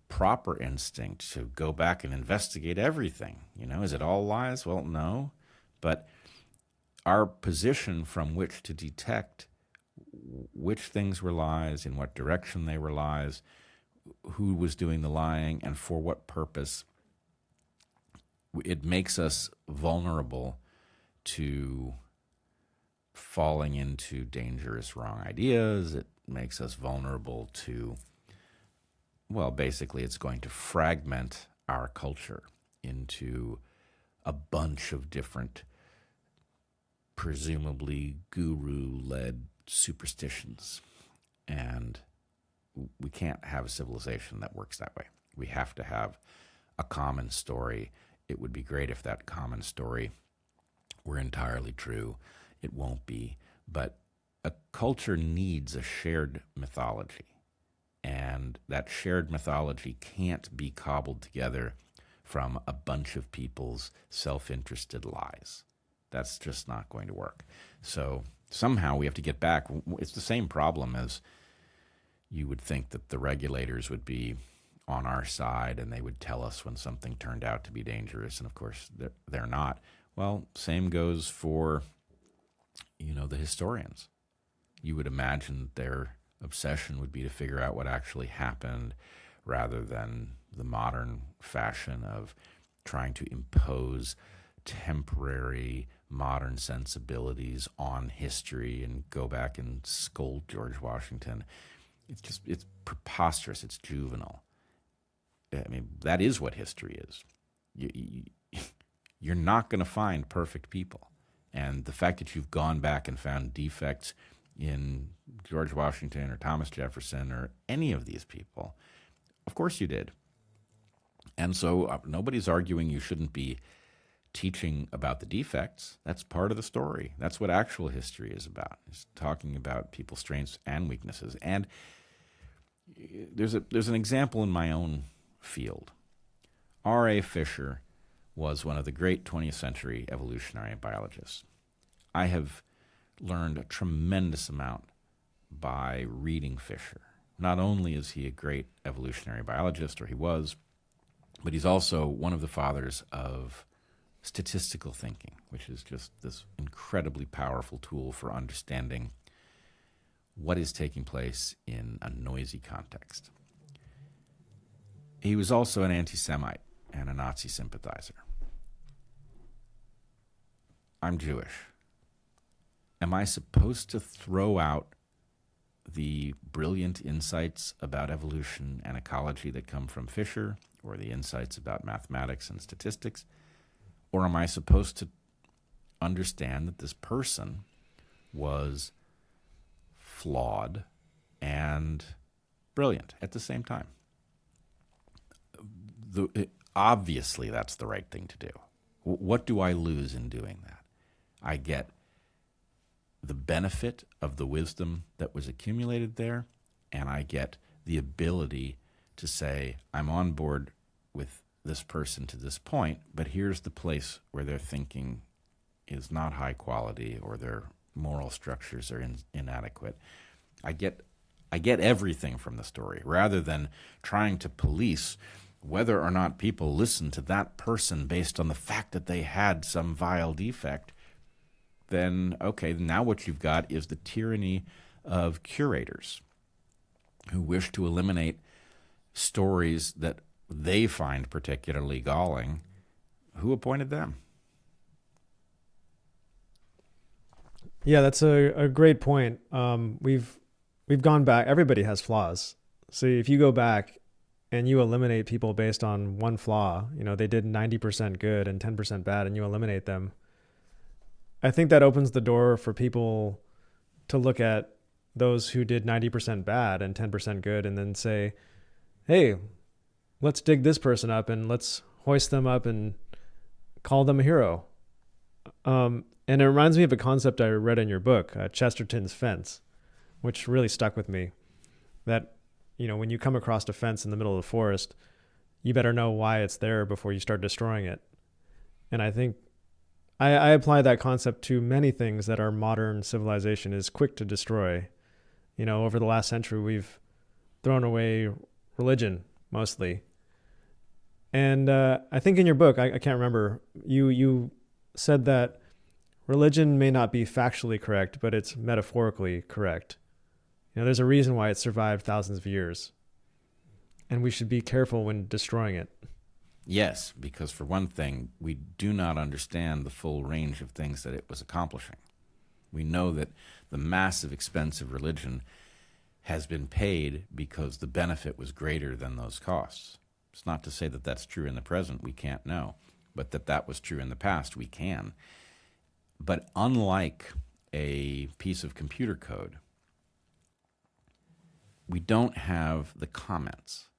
proper instinct to go back and investigate everything. You know, is it all lies? Well, no. But our position from which to detect which things were lies, in what direction they were lies, who was doing the lying, and for what purpose, it makes us vulnerable to falling into dangerous wrong ideas. It makes us vulnerable to, well, basically it's going to fragment our culture into a bunch of different, presumably guru-led superstitions. And we can't have a civilization that works that way. We have to have a common story. It would be great if that common story were entirely true. It won't be. But a culture needs a shared mythology. And that shared mythology can't be cobbled together from a bunch of people's self-interested lies. That's just not going to work. So somehow we have to get back. It's the same problem as you would think that the regulators would be on our side and they would tell us when something turned out to be dangerous. And of course, they're not. Well, same goes for, the historians. You would imagine their obsession would be to figure out what actually happened rather than the modern fashion of trying to impose temporary modern sensibilities on history and go back and scold George Washington. It's preposterous. It's juvenile. I mean, that is what history is. You're not going to find perfect people. And the fact that you've gone back and found defects in George Washington or Thomas Jefferson or any of these people, of course you did. And so nobody's arguing you shouldn't be teaching about the defects. That's part of the story. That's what actual history is about. It's talking about people's strengths and weaknesses. And there's an example in my own field. R.A. Fisher was one of the great 20th century evolutionary biologists. I have learned a tremendous amount by reading Fisher. Not only is he a great evolutionary biologist, or he was, but he's also one of the fathers of statistical thinking, which is just this incredibly powerful tool for understanding what is taking place in a noisy context. He was also an anti-Semite and a Nazi sympathizer. I'm Jewish. Am I supposed to throw out the brilliant insights about evolution and ecology that come from Fisher, or the insights about mathematics and statistics? Or am I supposed to understand that this person was flawed and brilliant at the same time? Obviously, that's the right thing to do. What do I lose in doing that? I get the benefit of the wisdom that was accumulated there, and I get the ability to say, I'm on board with this person to this point, but here's the place where their thinking is not high quality or their moral structures are inadequate. I get everything from the story rather than trying to police whether or not people listen to that person based on the fact that they had some vile defect. Then, okay, now what you've got is the tyranny of curators who wish to eliminate stories that they find particularly galling. Who appointed them? Yeah, that's a great point. We've gone back. Everybody has flaws. So if you go back and you eliminate people based on one flaw, they did 90% good and 10% bad, and you eliminate them, I think that opens the door for people to look at those who did 90% bad and 10% good and then say, hey, let's dig this person up and let's hoist them up and call them a hero. And it reminds me of a concept I read in your book, Chesterton's fence, which really stuck with me. That, when you come across a fence in the middle of the forest, you better know why it's there before you start destroying it. And I think I apply that concept to many things that our modern civilization is quick to destroy. Over the last century, we've thrown away religion mostly. And I think in your book, I can't remember, you said that religion may not be factually correct, but it's metaphorically correct. There's a reason why it survived thousands of years. And we should be careful when destroying it. Yes, because for one thing, we do not understand the full range of things that it was accomplishing. We know that the massive expense of religion has been paid because the benefit was greater than those costs. It's not to say that that's true in the present, we can't know, but that was true in the past, we can. But unlike a piece of computer code, we don't have the comments.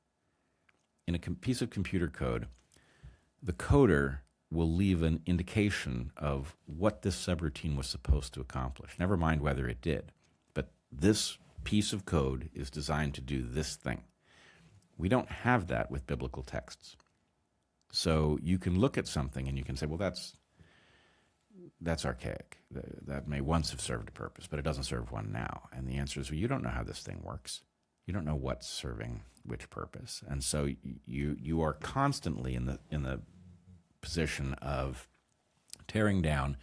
In a piece of computer code, the coder will leave an indication of what this subroutine was supposed to accomplish, never mind whether it did. But this piece of code is designed to do this thing. We don't have that with biblical texts. So you can look at something and you can say, well, that's archaic. That may once have served a purpose, but it doesn't serve one now. And the answer is, well, you don't know how this thing works. You don't know what's serving which purpose. And so you are constantly in the position of tearing down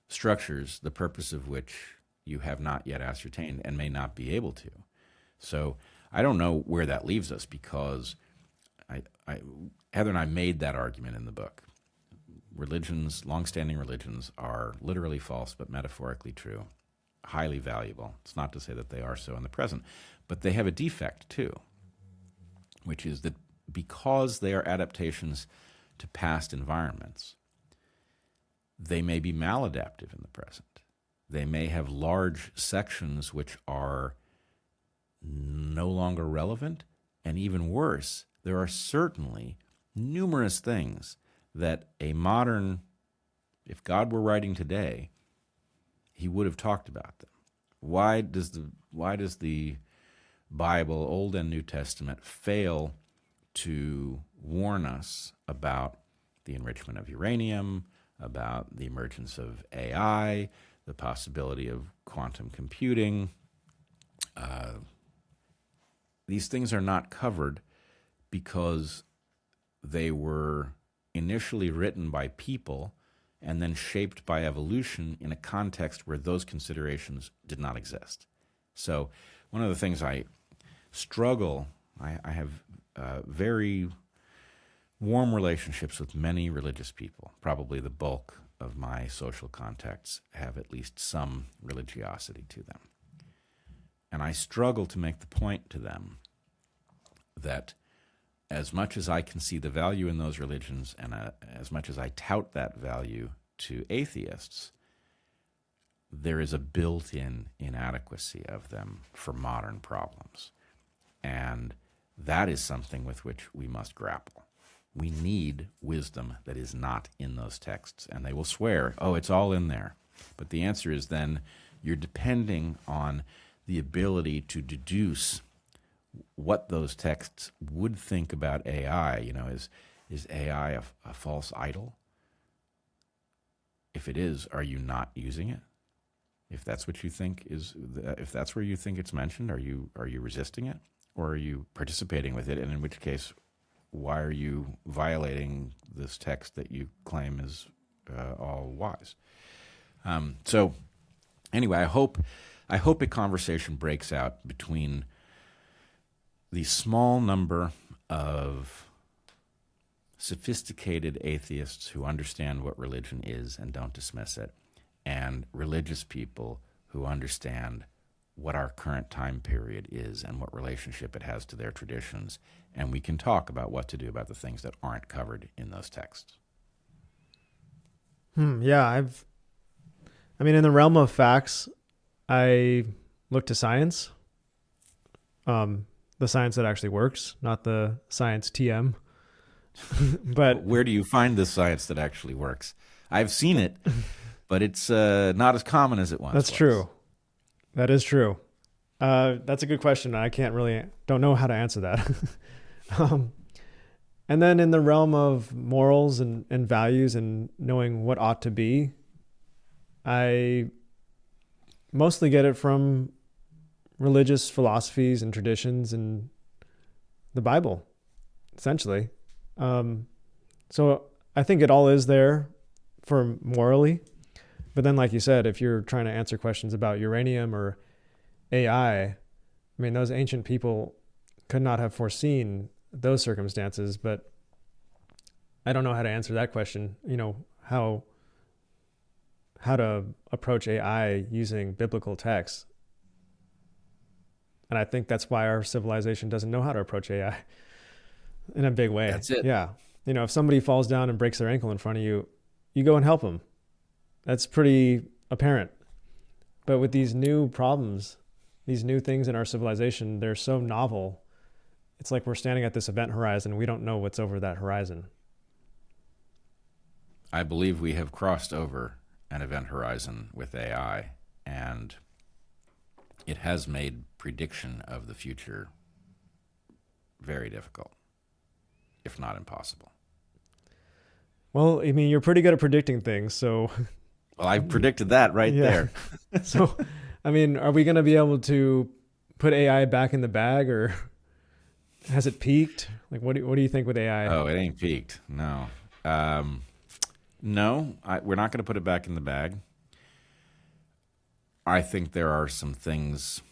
structures, the purpose of which you have not yet ascertained and may not be able to. So I don't know where that leaves us, because Heather and I made that argument in the book. Religions, long-standing religions, are literally false but metaphorically true, highly valuable. It's not to say that they are so in the present, but they have a defect too, which is that because they are adaptations to past environments, they may be maladaptive in the present. They may have large sections which are no longer relevant, and even worse, there are certainly numerous things that a modern, if God were writing today, he would have talked about them. Why does the Bible, Old and New Testament, fail to warn us about the enrichment of uranium, about the emergence of AI, the possibility of quantum computing? These things are not covered because they were initially written by people and then shaped by evolution in a context where those considerations did not exist. So one of the things I have very warm relationships with many religious people. Probably the bulk of my social contacts have at least some religiosity to them. And I struggle to make the point to them that as much as I can see the value in those religions, and as much as I tout that value to atheists, there is a built-in inadequacy of them for modern problems. And that is something with which we must grapple. We need wisdom that is not in those texts. And they will swear, oh, it's all in there. But the answer is then you're depending on the ability to deduce what those texts would think about AI. Is AI a false idol? If it is, are you not using it? If that's what you think if that's where you think it's mentioned, are you resisting it, or are you participating with it? And in which case, why are you violating this text that you claim is all wise? So, anyway, I hope a conversation breaks out between the small number of sophisticated atheists who understand what religion is and don't dismiss it, and religious people who understand what our current time period is and what relationship it has to their traditions. And we can talk about what to do about the things that aren't covered in those texts. Yeah, in the realm of facts, I look to science, the science that actually works, not the science TM. But where do you find the science that actually works? I've seen it, but it's not as common as it once was. That's true. That is true. That's a good question. I don't know how to answer that. And then in the realm of morals and values and knowing what ought to be, I mostly get it from religious philosophies and traditions and the Bible, essentially. So I think it all is there for morally. But then, like you said, if you're trying to answer questions about uranium or AI, those ancient people could not have foreseen those circumstances, but I don't know how to answer that question. How to approach AI using biblical texts. And I think that's why our civilization doesn't know how to approach AI in a big way. That's it. Yeah. If somebody falls down and breaks their ankle in front of you, you go and help them. That's pretty apparent. But with these new problems, these new things in our civilization, they're so novel. It's like we're standing at this event horizon. We don't know what's over that horizon. I believe we have crossed over an event horizon with AI, and it has made prediction of the future very difficult, if not impossible. Well, you're pretty good at predicting things, so... Well, I predicted that there. So, are we going to be able to put AI back in the bag, or has it peaked? Like, what do you think with AI? Oh, it ain't peaked. No. No, we're not going to put it back in the bag. I think there are some things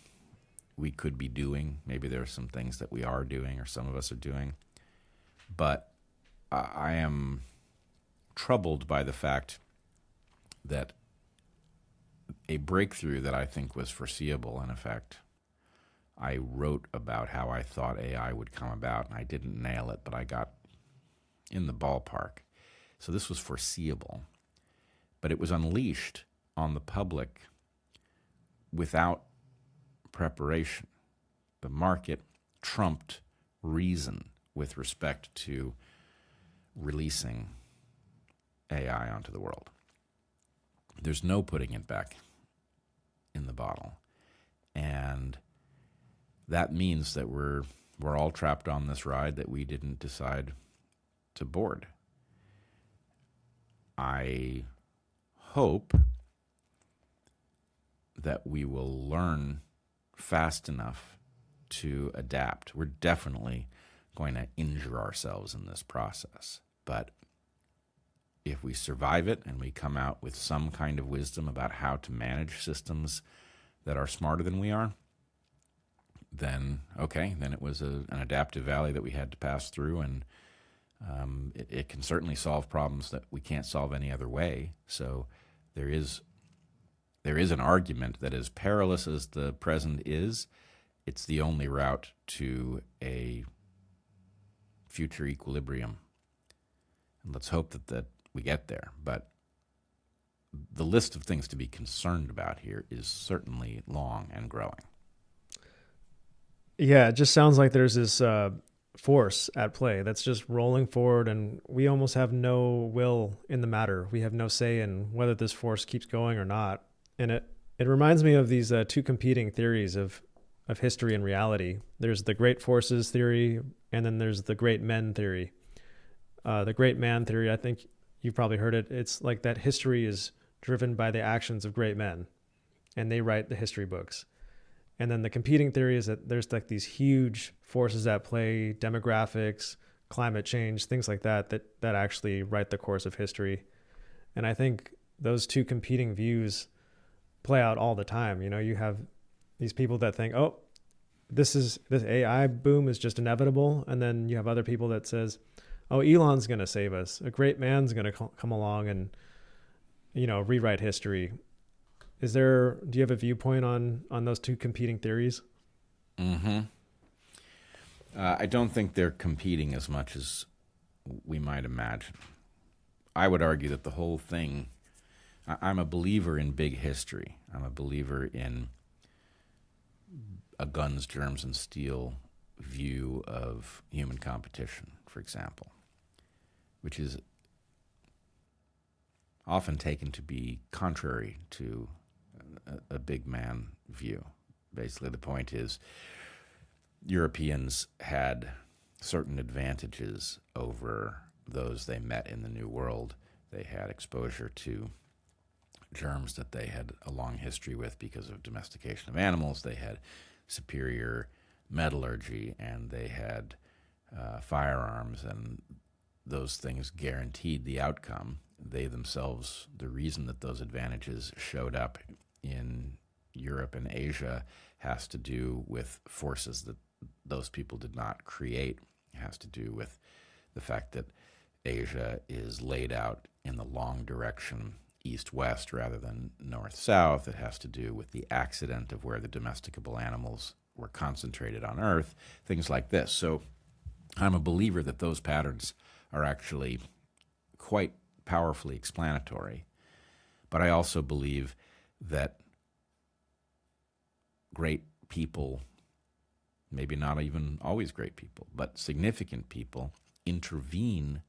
we could be doing. Maybe there are some things that we are doing, or some of us are doing. But I am troubled by the fact that a breakthrough that I think was foreseeable, and in fact, I wrote about how I thought AI would come about, and I didn't nail it, but I got in the ballpark. So this was foreseeable, but it was unleashed on the public without preparation. The market trumped reason with respect to releasing AI onto the world. There's no putting it back in the bottle. And that means that we're all trapped on this ride that we didn't decide to board. I hope that we will learn fast enough to adapt. We're definitely going to injure ourselves in this process. But if we survive it and we come out with some kind of wisdom about how to manage systems that are smarter than we are, then it was an adaptive valley that we had to pass through, and it can certainly solve problems that we can't solve any other way. So there is an argument that as perilous as the present is, it's the only route to a future equilibrium. And let's hope that we get there. But the list of things to be concerned about here is certainly long and growing. Yeah, it just sounds like there's this force at play that's just rolling forward, and we almost have no will in the matter. We have no say in whether this force keeps going or not. And it reminds me of these two competing theories of history and reality. There's the great forces theory, and then there's the great men theory. The great man theory, I think you've probably heard it. It's like that history is driven by the actions of great men, and they write the history books. And then the competing theory is that there's like these huge forces at play, demographics, climate change, things like that actually write the course of history. And I think those two competing views play out all the time. You have these people that think, oh, this AI boom is just inevitable. And then you have other people that says, oh, Elon's going to save us. A great man's going to come along and, rewrite history. Do you have a viewpoint on those two competing theories? Mm-hmm. I don't think they're competing as much as we might imagine. I would argue that the whole thing, I'm a believer in big history. I'm a believer in a guns, germs, and steel view of human competition, for example, which is often taken to be contrary to a big man view. Basically, the point is Europeans had certain advantages over those they met in the New World. They had exposure to germs that they had a long history with because of domestication of animals. They had superior metallurgy, and they had firearms, and those things guaranteed the outcome. They themselves, the reason that those advantages showed up in Europe and Asia has to do with forces that those people did not create. It has to do with the fact that Asia is laid out in the long direction east-west rather than north-south. It has to do with the accident of where the domesticable animals were concentrated on Earth, things like this. So I'm a believer that those patterns are actually quite powerfully explanatory. But I also believe that great people, maybe not even always great people, but significant people, intervene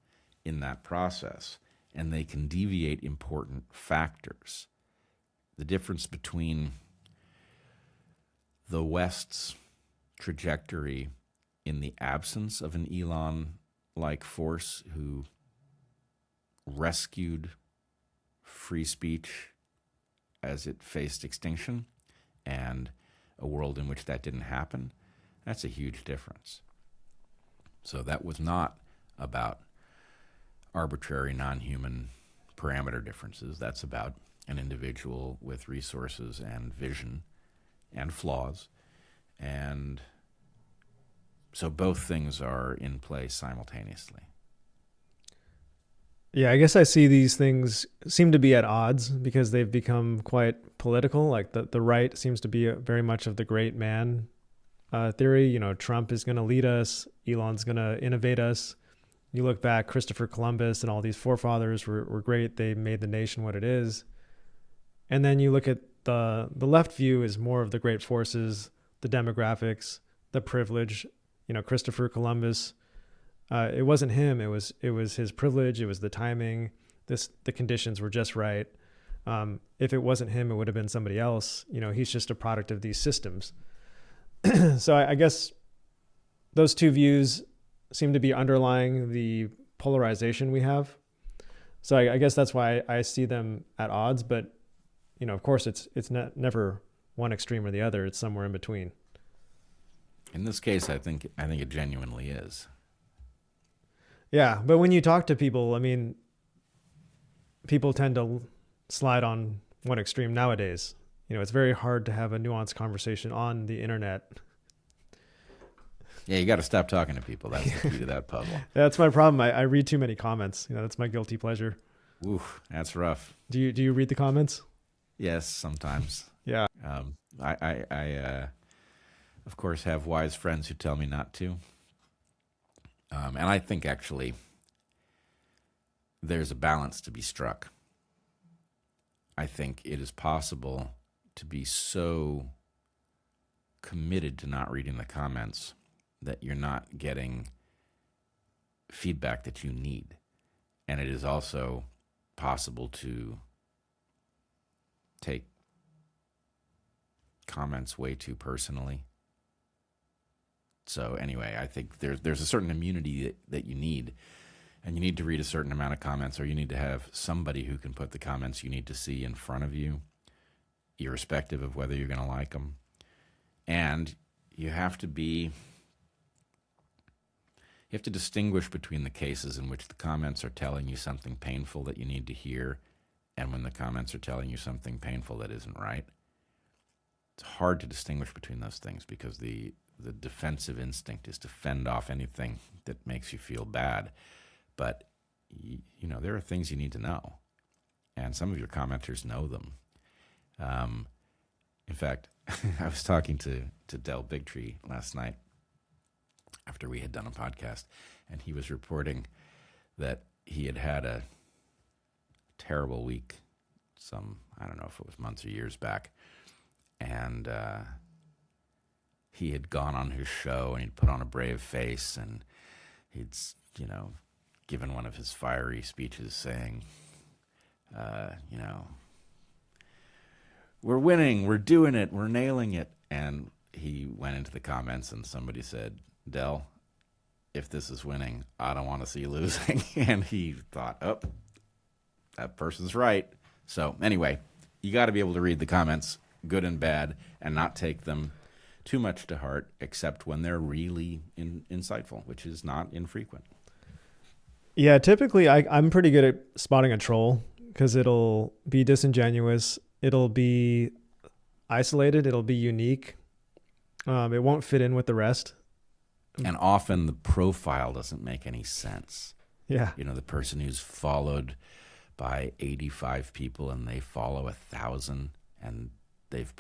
in that process, and they can deviate important factors. The difference between the West's trajectory in the absence of an Elon-like force who rescued free speech as it faced extinction, and a world in which that didn't happen, that's a huge difference. So that was not about arbitrary non-human parameter differences. That's about an individual with resources and vision and flaws. And so both things are in play simultaneously. Yeah, I guess I see these things seem to be at odds because they've become quite political. Like the right seems to be very much of the great man theory. You know, Trump is going to lead us. Elon's going to innovate us. You look back, Christopher Columbus and all these forefathers were great. They made the nation what it is. And then you look at the left view is more of the great forces, the demographics, the privilege. You know, Christopher Columbus, it wasn't him. It was his privilege. It was the timing. The conditions were just right. If it wasn't him, it would have been somebody else. You know, he's just a product of these systems. So I guess those two views seem to be underlying the polarization we have. So I guess that's why I see them at odds. But you know, of course, it's never one extreme or the other. It's somewhere in between. In this case, I think it genuinely is. Yeah, but when you talk to people, I mean, people tend to slide on one extreme nowadays. You know, it's very hard to have a nuanced conversation on the internet. Yeah, you got to stop talking to people. That's the key to that puzzle. That's my problem. I read too many comments. You know, that's my guilty pleasure. Oof, that's rough. Do you read the comments? Yes, sometimes. Yeah. I of course, have wise friends who tell me not to. And I think actually there's a balance to be struck. I think it is possible to be so committed to not reading the comments that you're not getting feedback that you need. And it is also possible to take comments way too personally. So anyway, I think there's a certain immunity that you need, and you need to read a certain amount of comments, or you need to have somebody who can put the comments you need to see in front of you, irrespective of whether you're going to like them. And you have to distinguish between the cases in which the comments are telling you something painful that you need to hear, and when the comments are telling you something painful that isn't right. It's hard to distinguish between those things because the defensive instinct is to fend off anything that makes you feel bad. But, you know, there are things you need to know. And some of your commenters know them. In fact, I was talking to Del Bigtree last night after we had done a podcast, and he was reporting that he had a terrible week I don't know if it was months or years back, and he had gone on his show and he'd put on a brave face and he'd, given one of his fiery speeches saying, we're winning, we're doing it, we're nailing it. And he went into the comments and somebody said, Del, if this is winning, I don't want to see you losing. And he thought, oh, that person's right. So anyway, you got to be able to read the comments, good and bad, and not take them too much to heart, except when they're really insightful, which is not infrequent. Yeah, typically I'm pretty good at spotting a troll because it'll be disingenuous. It'll be isolated. It'll be unique. It won't fit in with the rest. And often the profile doesn't make any sense. Yeah. The person who's followed by 85 people and they follow 1,000 and they've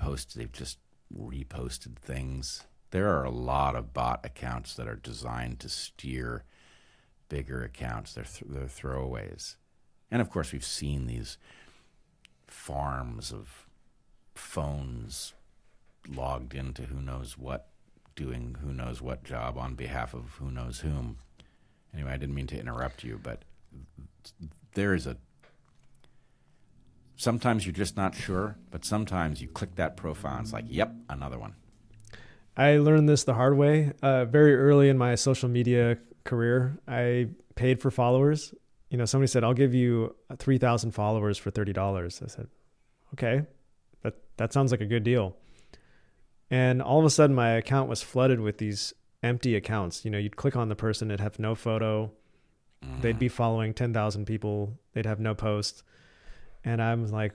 just reposted things. There are a lot of bot accounts that are designed to steer bigger accounts. They're throwaways. And of course, we've seen these farms of phones logged into who knows what, doing who knows what job on behalf of who knows whom. Anyway, I didn't mean to interrupt you, but there is sometimes you're just not sure, but sometimes you click that profile and it's like, yep, another one. I learned this the hard way. Very early in my social media career, I paid for followers. Somebody said, I'll give you 3,000 followers for $30. I said, okay, but that sounds like a good deal. And all of a sudden my account was flooded with these empty accounts. You'd click on the person, it'd have no photo. They'd be following 10,000 people. They'd have no post. And I was like,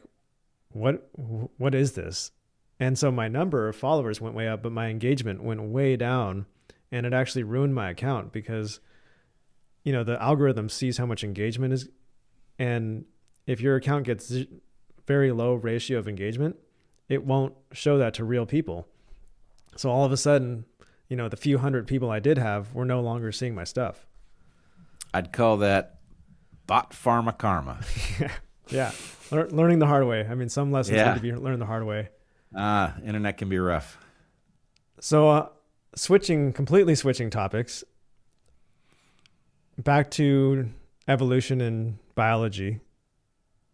what is this? And so my number of followers went way up, but my engagement went way down. And it actually ruined my account because, the algorithm sees how much engagement is. And if your account gets very low ratio of engagement, it won't show that to real people. So all of a sudden, the few hundred people I did have were no longer seeing my stuff. I'd call that bot pharma karma. Yeah. Learning the hard way. I mean, some lessons need to be learned the hard way. Internet can be rough. So completely switching topics, back to evolution and biology.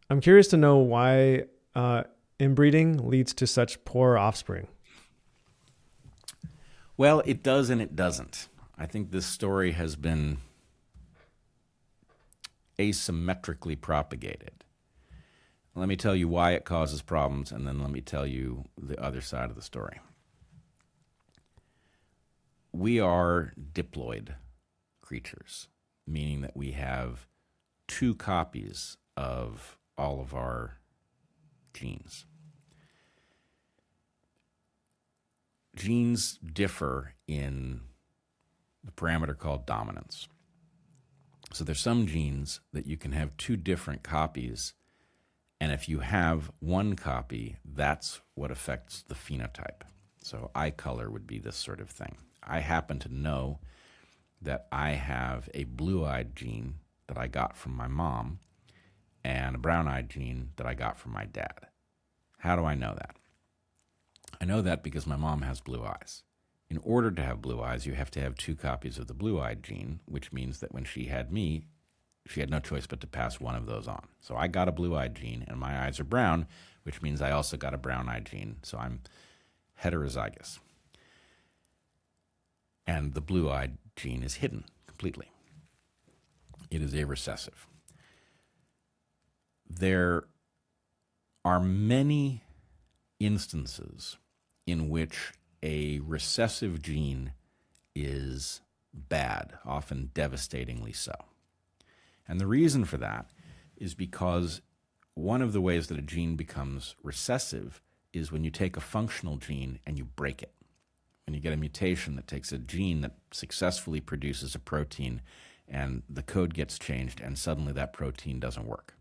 I'm curious to know why inbreeding leads to such poor offspring. Well, it does and it doesn't. I think this story has been asymmetrically propagated. Let me tell you why it causes problems, and then let me tell you the other side of the story. We are diploid creatures, meaning that we have 2 copies of all of our genes. Genes differ in the parameter called dominance. So there's some genes that you can have 2 different copies, and if you have 1 copy, that's what affects the phenotype. So eye color would be this sort of thing. I happen to know that I have a blue-eyed gene that I got from my mom and a brown-eyed gene that I got from my dad. How do I know that? I know that because my mom has blue eyes. In order to have blue eyes, you have to have 2 copies of the blue-eyed gene, which means that when she had me, she had no choice but to pass one of those on. So I got a blue-eyed gene, and my eyes are brown, which means I also got a brown-eyed gene. So I'm heterozygous. And the blue-eyed gene is hidden completely. It is a recessive. There are many instances in which a recessive gene is bad, often devastatingly so. And the reason for that is because one of the ways that a gene becomes recessive is when you take a functional gene and you break it. When you get a mutation that takes a gene that successfully produces a protein and the code gets changed and suddenly that protein doesn't work.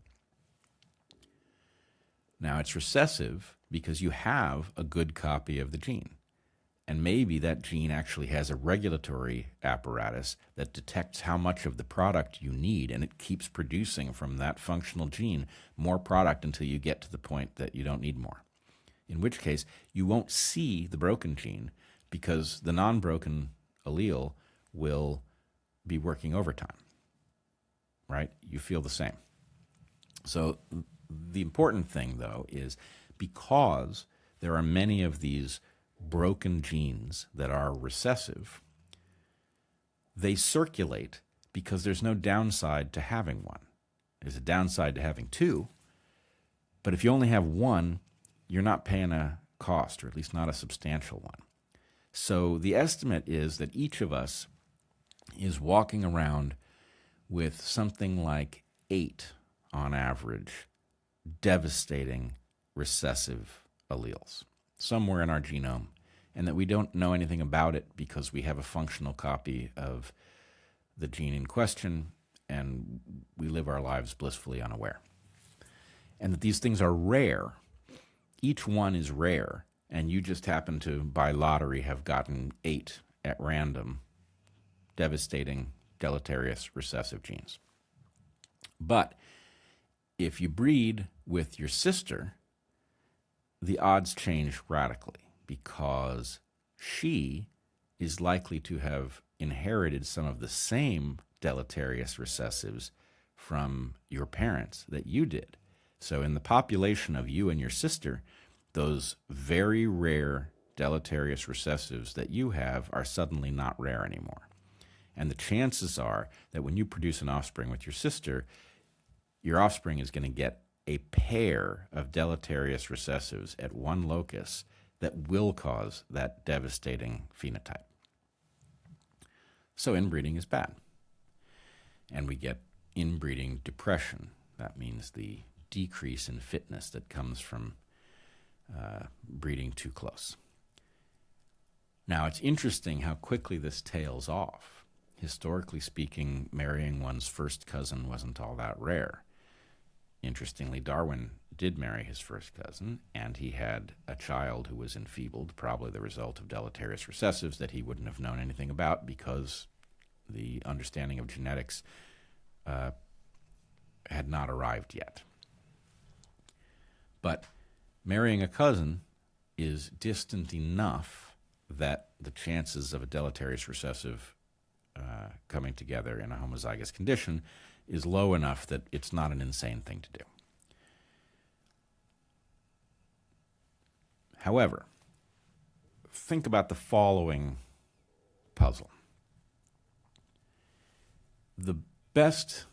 Now, it's recessive because you have a good copy of the gene. And maybe that gene actually has a regulatory apparatus that detects how much of the product you need, and it keeps producing from that functional gene more product until you get to the point that you don't need more. In which case, you won't see the broken gene because the non-broken allele will be working overtime, right? You feel the same. So the important thing, though, is because there are many of these broken genes that are recessive, they circulate because there's no downside to having one. There's a downside to having two, but if you only have one, you're not paying a cost, or at least not a substantial one. So the estimate is that each of us is walking around with something like 8, on average, devastating recessive alleles somewhere in our genome, and that we don't know anything about it because we have a functional copy of the gene in question, and we live our lives blissfully unaware. And that these things are rare. Each one is rare, and you just happen to, by lottery, have gotten 8 at random devastating, deleterious recessive genes. But if you breed with your sister, the odds change radically because she is likely to have inherited some of the same deleterious recessives from your parents that you did. So in the population of you and your sister, those very rare deleterious recessives that you have are suddenly not rare anymore. And the chances are that when you produce an offspring with your sister, your offspring is going to get a pair of deleterious recessives at one locus that will cause that devastating phenotype. So inbreeding is bad. And we get inbreeding depression. That means the decrease in fitness that comes from breeding too close. Now, it's interesting how quickly this tails off. Historically speaking, marrying one's first cousin wasn't all that rare. Interestingly, Darwin did marry his first cousin, and he had a child who was enfeebled, probably the result of deleterious recessives that he wouldn't have known anything about because the understanding of genetics had not arrived yet. But marrying a cousin is distant enough that the chances of a deleterious recessive coming together in a homozygous condition is low enough that it's not an insane thing to do. However, think about the following puzzle. The best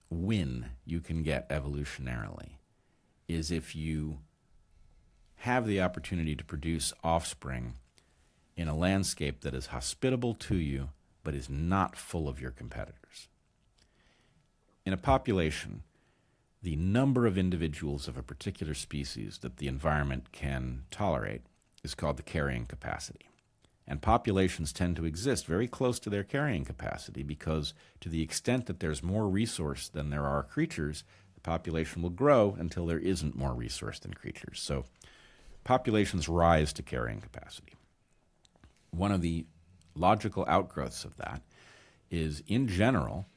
win you can get evolutionarily is if you have the opportunity to produce offspring in a landscape that is hospitable to you but is not full of your competitors. In a population, the number of individuals of a particular species that the environment can tolerate is called the carrying capacity. And populations tend to exist very close to their carrying capacity because to the extent that there's more resource than there are creatures, the population will grow until there isn't more resource than creatures. So populations rise to carrying capacity. One of the logical outgrowths of that is, in general,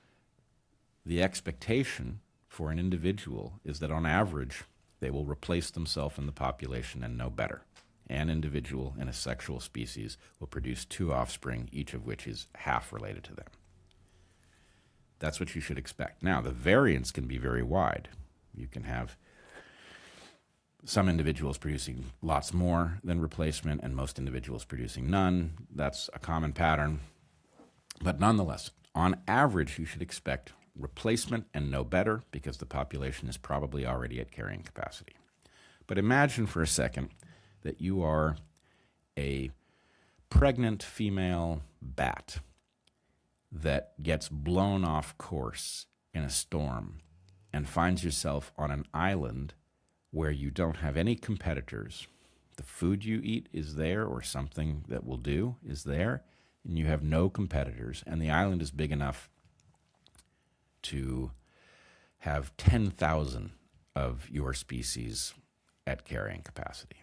the expectation for an individual is that on average they will replace themselves in the population and no better. An individual in a sexual species will produce 2 offspring, each of which is half related to them. That's what you should expect. Now, the variance can be very wide. You can have some individuals producing lots more than replacement and most individuals producing none. That's a common pattern. But nonetheless, on average, you should expect replacement and no better because the population is probably already at carrying capacity. But imagine for a second that you are a pregnant female bat that gets blown off course in a storm and finds yourself on an island where you don't have any competitors. The food you eat is there, or something that will do is there, and you have no competitors, and the island is big enough to have 10,000 of your species at carrying capacity.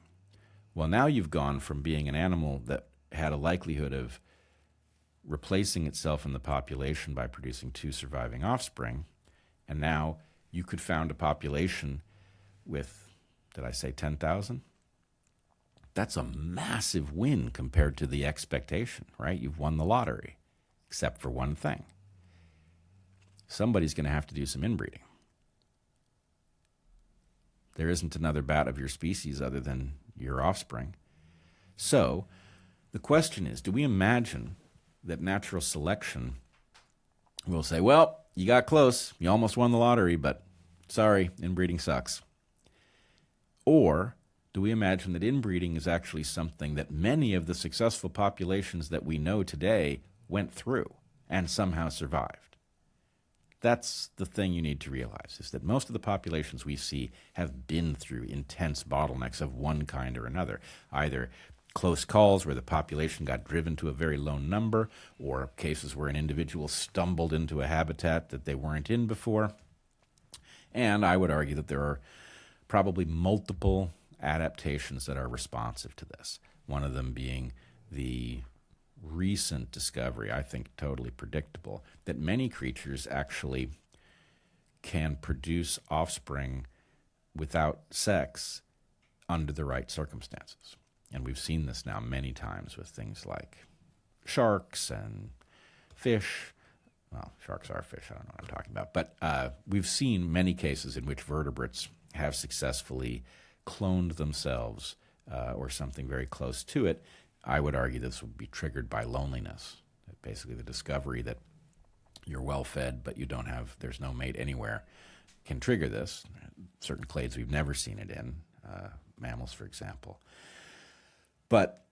Well, now you've gone from being an animal that had a likelihood of replacing itself in the population by producing 2 surviving offspring, and now you could found a population with, did I say 10,000? That's a massive win compared to the expectation, right? You've won the lottery, except for one thing. Somebody's going to have to do some inbreeding. There isn't another bat of your species other than your offspring. So the question is, do we imagine that natural selection will say, well, you got close, you almost won the lottery, but sorry, inbreeding sucks? Or do we imagine that inbreeding is actually something that many of the successful populations that we know today went through and somehow survived? That's the thing you need to realize, is that most of the populations we see have been through intense bottlenecks of one kind or another, either close calls where the population got driven to a very low number, or cases where an individual stumbled into a habitat that they weren't in before. And I would argue that there are probably multiple adaptations that are responsive to this. One of them being the recent discovery, I think totally predictable, that many creatures actually can produce offspring without sex under the right circumstances. And we've seen this now many times with things like sharks and fish. Well, sharks are fish. I don't know what I'm talking about. But we've seen many cases in which vertebrates have successfully cloned themselves or something very close to it. I would argue this would be triggered by loneliness. Basically, the discovery that you're well fed, but you don't have, there's no mate anywhere, can trigger this. Certain clades we've never seen it in, mammals, for example. But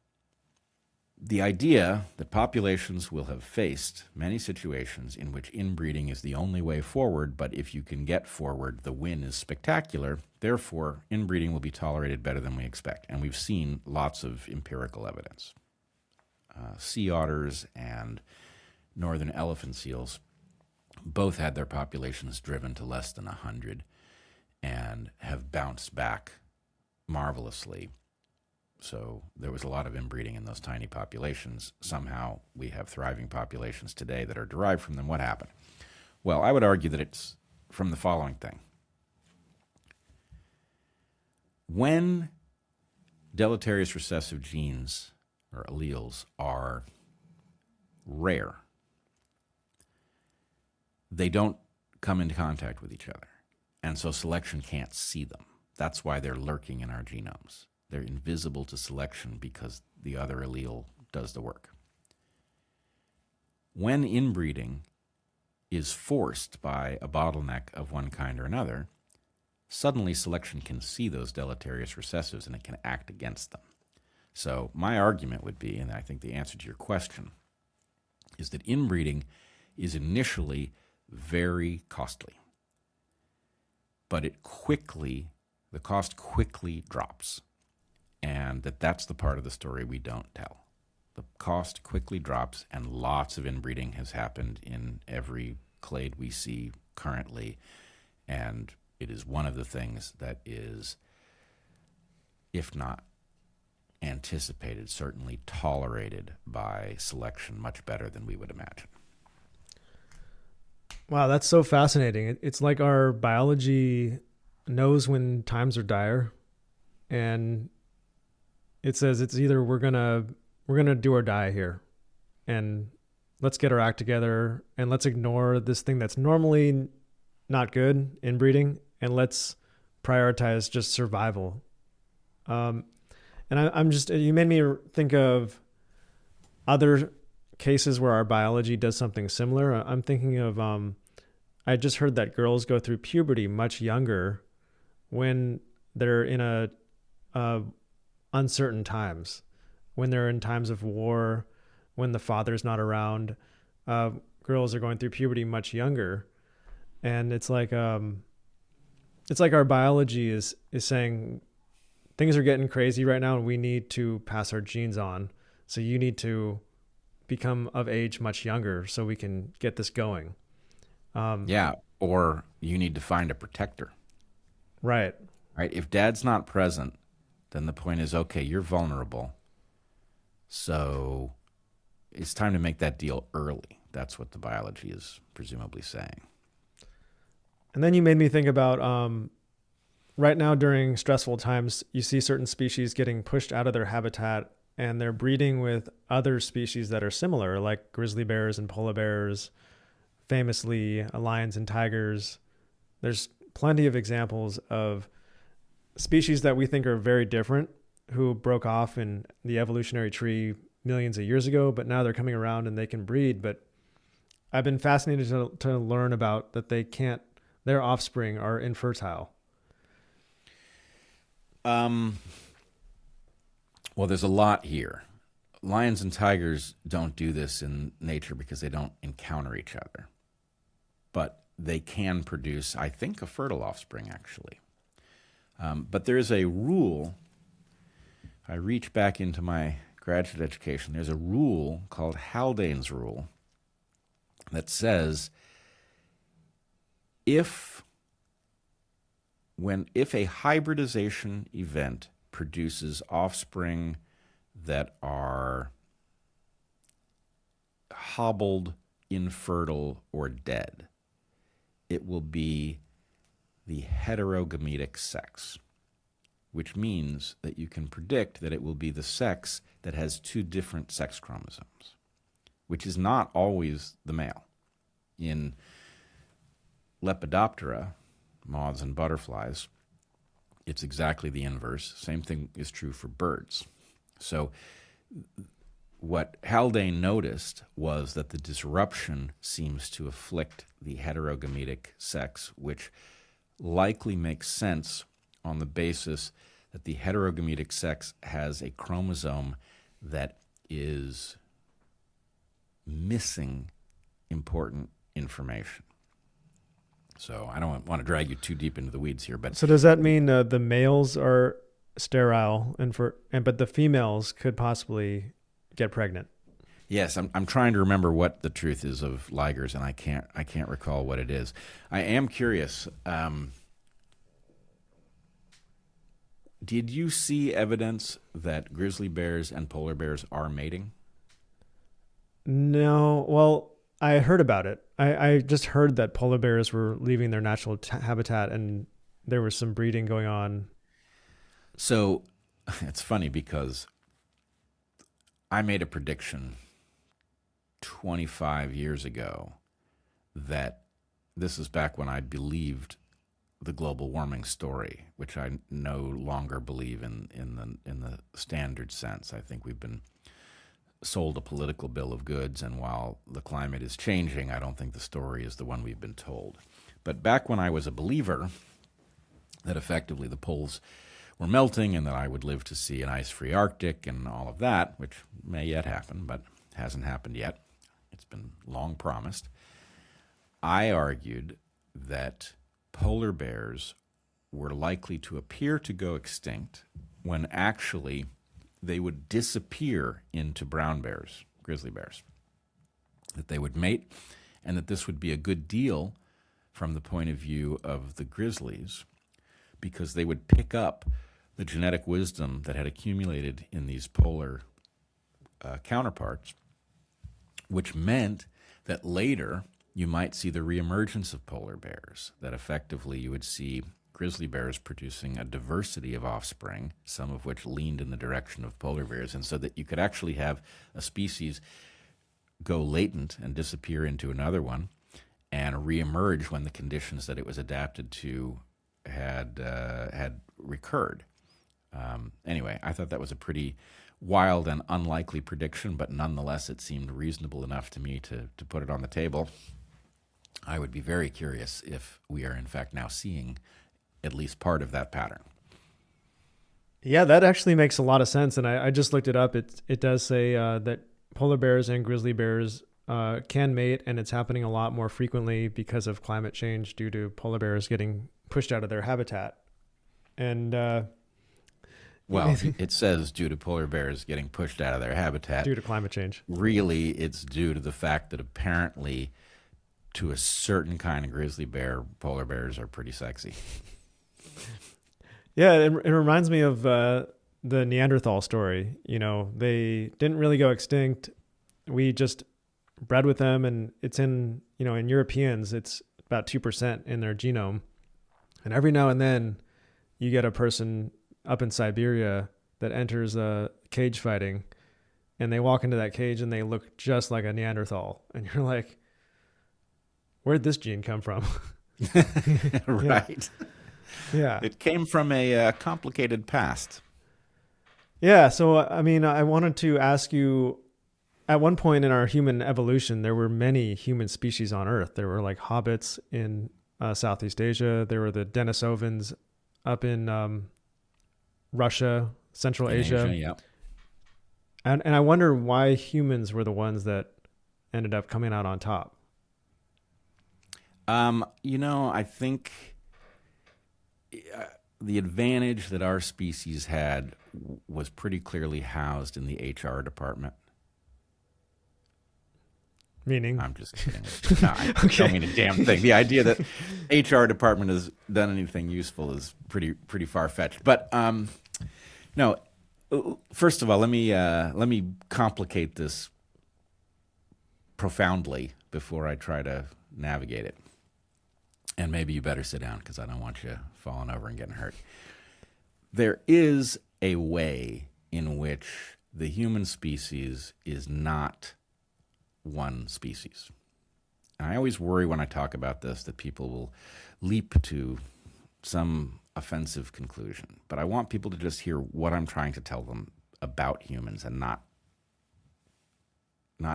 the idea that populations will have faced many situations in which inbreeding is the only way forward, but if you can get forward, the win is spectacular. Therefore, inbreeding will be tolerated better than we expect. And we've seen lots of empirical evidence. Sea otters and northern elephant seals both had their populations driven to less than 100 and have bounced back marvelously. So there was a lot of inbreeding in those tiny populations. Somehow we have thriving populations today that are derived from them. What happened? Well, I would argue that it's from the following thing. When deleterious recessive genes or alleles are rare, they don't come into contact with each other. And so selection can't see them. That's why they're lurking in our genomes. They're invisible to selection because the other allele does the work. When inbreeding is forced by a bottleneck of one kind or another, suddenly selection can see those deleterious recessives and it can act against them. So my argument would be, and I think the answer to your question, is that inbreeding is initially very costly, but the cost quickly drops. And that's the part of the story we don't tell. The cost quickly drops, and lots of inbreeding has happened in every clade we see currently. And it is one of the things that is, if not anticipated, certainly tolerated by selection much better than we would imagine. Wow, that's so fascinating. It's like our biology knows when times are dire, and it says it's either we're gonna do or die here, and let's get our act together and let's ignore this thing that's normally not good, inbreeding, and let's prioritize just survival. And I'm just, you made me think of other cases where our biology does something similar. I'm thinking of I just heard that girls go through puberty much younger when they're in a uncertain times, when they're in times of war, when the father's not around. Girls are going through puberty much younger, and it's like our biology is saying things are getting crazy right now and we need to pass our genes on, so you need to become of age much younger so we can get this going. Or you need to find a protector. Right. right? If dad's not present, then the point is, okay, you're vulnerable. So it's time to make that deal early. That's what the biology is presumably saying. And then you made me think about right now during stressful times, you see certain species getting pushed out of their habitat and they're breeding with other species that are similar, like grizzly bears and polar bears, famously lions and tigers. There's plenty of examples of species that we think are very different who broke off in the evolutionary tree millions of years ago, but now they're coming around and they can breed. But I've been fascinated to learn about that their offspring are infertile. Well, there's a lot here. Lions and tigers don't do this in nature because they don't encounter each other. But they can produce, I think, a fertile offspring, actually. But there's a rule. If I reach back into my graduate education, there's a rule called Haldane's rule that says if a hybridization event produces offspring that are hobbled, infertile, or dead, it will be the heterogametic sex, which means that you can predict that it will be the sex that has two different sex chromosomes, which is not always the male. In Lepidoptera, moths and butterflies, it's exactly the inverse. Same thing is true for birds. So what Haldane noticed was that the disruption seems to afflict the heterogametic sex, which likely makes sense on the basis that the heterogametic sex has a chromosome that is missing important information. So I don't want to drag you too deep into the weeds here, but So does that mean the males are sterile but the females could possibly get pregnant? yes, I'm trying to remember what the truth is of ligers, and I can't recall what it is. I am curious. Did you see evidence that grizzly bears and polar bears are mating? No. Well, I heard about it. I just heard that polar bears were leaving their natural habitat and there was some breeding going on. So it's funny because I made a prediction 25 years ago that this is back when I believed the global warming story, which I no longer believe in the standard sense. I think we've been sold a political bill of goods, and while the climate is changing, I don't think the story is the one we've been told. But back when I was a believer that effectively the poles were melting and that I would live to see an ice-free Arctic and all of that, which may yet happen, but hasn't happened yet. It's been long promised. I argued that polar bears were likely to appear to go extinct when actually they would disappear into brown bears, grizzly bears, that they would mate, and that this would be a good deal from the point of view of the grizzlies because they would pick up the genetic wisdom that had accumulated in these polar counterparts, which meant that later you might see the reemergence of polar bears, that effectively you would see grizzly bears producing a diversity of offspring, some of which leaned in the direction of polar bears, and so that you could actually have a species go latent and disappear into another one and reemerge when the conditions that it was adapted to had recurred. Anyway, I thought that was a pretty wild and unlikely prediction, but nonetheless it seemed reasonable enough to me to put it on the table. I would be very curious if we are in fact now seeing at least part of that pattern. Yeah, that actually makes a lot of sense. And I just looked it up. It does say that polar bears and grizzly bears can mate, and it's happening a lot more frequently because of climate change due to polar bears getting pushed out of their habitat. And well, it says due to polar bears getting pushed out of their habitat. Due to climate change. Really, it's due to the fact that apparently to a certain kind of grizzly bear, polar bears are pretty sexy. Yeah, it reminds me of the Neanderthal story. They didn't really go extinct. We just bred with them, and it's in Europeans, it's about 2% in their genome. And every now and then you get a person up in Siberia that enters a cage fighting, and they walk into that cage and they look just like a Neanderthal. And you're like, where'd this gene come from? Right. Yeah. It came from a complicated past. Yeah. So, I mean, I wanted to ask you, at one point in our human evolution, there were many human species on Earth. There were like hobbits in Southeast Asia. There were the Denisovans up in Russia, Central Asia. Yeah. And I wonder why humans were the ones that ended up coming out on top. I think the advantage that our species had was pretty clearly housed in the HR department. Meaning? I'm just kidding. No, I don't mean a damn thing. The idea that HR department has done anything useful is pretty far-fetched. But no, first of all, let me complicate this profoundly before I try to navigate it. And maybe you better sit down because I don't want you falling over and getting hurt. There is a way in which the human species is not one species. And I always worry when I talk about this that people will leap to some offensive conclusion. But I want people to just hear what I'm trying to tell them about humans and not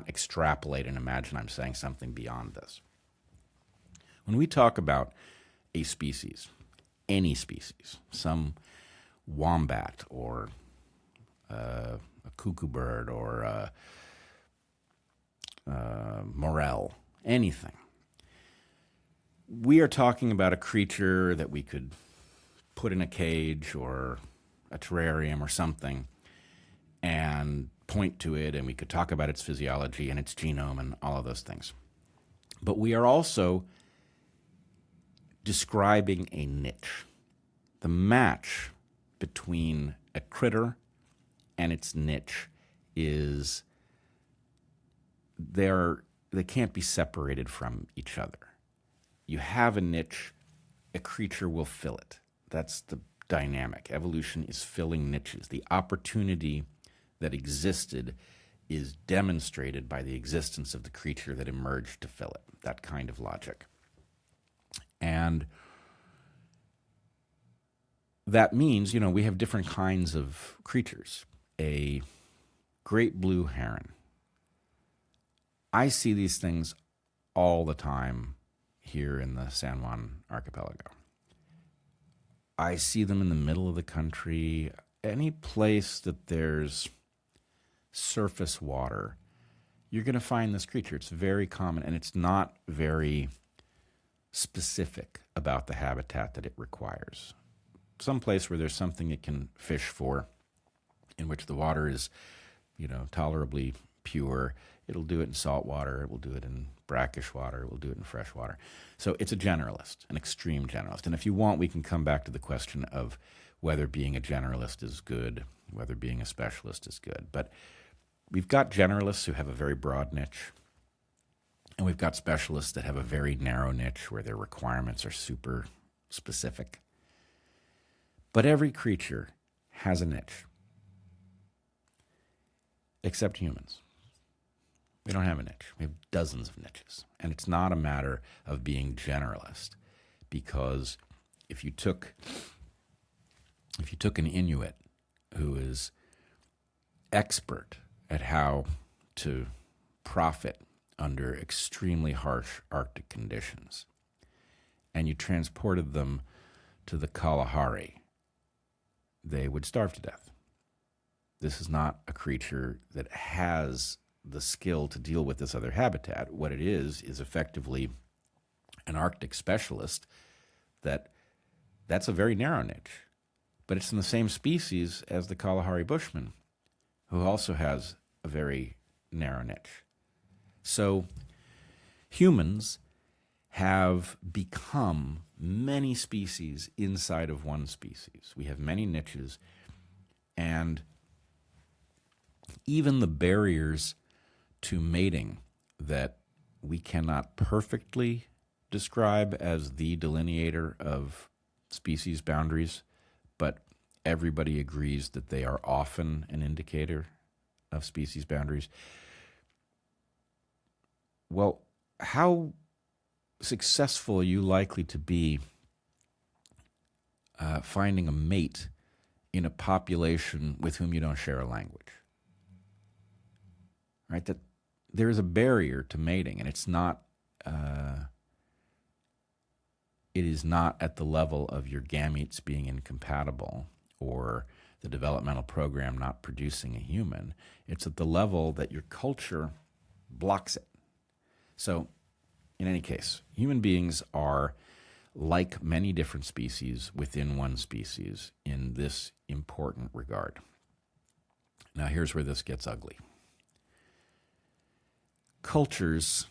extrapolate and imagine I'm saying something beyond this. When we talk about a species, any species, some wombat or a cuckoo bird or a morel, anything, we are talking about a creature that we could put in a cage or a terrarium or something and point to it, and we could talk about its physiology and its genome and all of those things. But we are also describing a niche. The match between a critter and its niche is they can't be separated from each other. You have a niche, a creature will fill it. That's the dynamic. Evolution is filling niches. The opportunity that existed is demonstrated by the existence of the creature that emerged to fill it. That kind of logic. And that means, we have different kinds of creatures. A great blue heron. I see these things all the time here in the San Juan archipelago. I see them in the middle of the country. Any place that there's surface water, you're going to find this creature. It's very common, and it's not very specific about the habitat that it requires. Some place where there's something it can fish for, in which the water is, tolerably pure. It'll do it in salt water. It will do it in brackish water. It will do it in fresh water. So it's a generalist, an extreme generalist. And if you want, we can come back to the question of whether being a generalist is good, whether being a specialist is good. But we've got generalists who have a very broad niche, and we've got specialists that have a very narrow niche where their requirements are super specific. But every creature has a niche, except humans. We don't have a niche. We have dozens of niches. And it's not a matter of being generalist, because if you took an Inuit who is expert at how to profit under extremely harsh Arctic conditions, and you transported them to the Kalahari, they would starve to death. This is not a creature that has the skill to deal with this other habitat. What it is effectively an Arctic specialist that's a very narrow niche. But it's in the same species as the Kalahari Bushman, who also has a very narrow niche. So humans have become many species inside of one species. We have many niches, and even the barriers to mating that we cannot perfectly describe as the delineator of species boundaries, but everybody agrees that they are often an indicator of species boundaries. Well, how successful are you likely to be finding a mate in a population with whom you don't share a language? Right? That there is a barrier to mating, and it's not. It is not at the level of your gametes being incompatible or the developmental program not producing a human. It's at the level that your culture blocks it. So, in any case, human beings are like many different species within one species in this important regard. Now, here's where this gets ugly. Cultures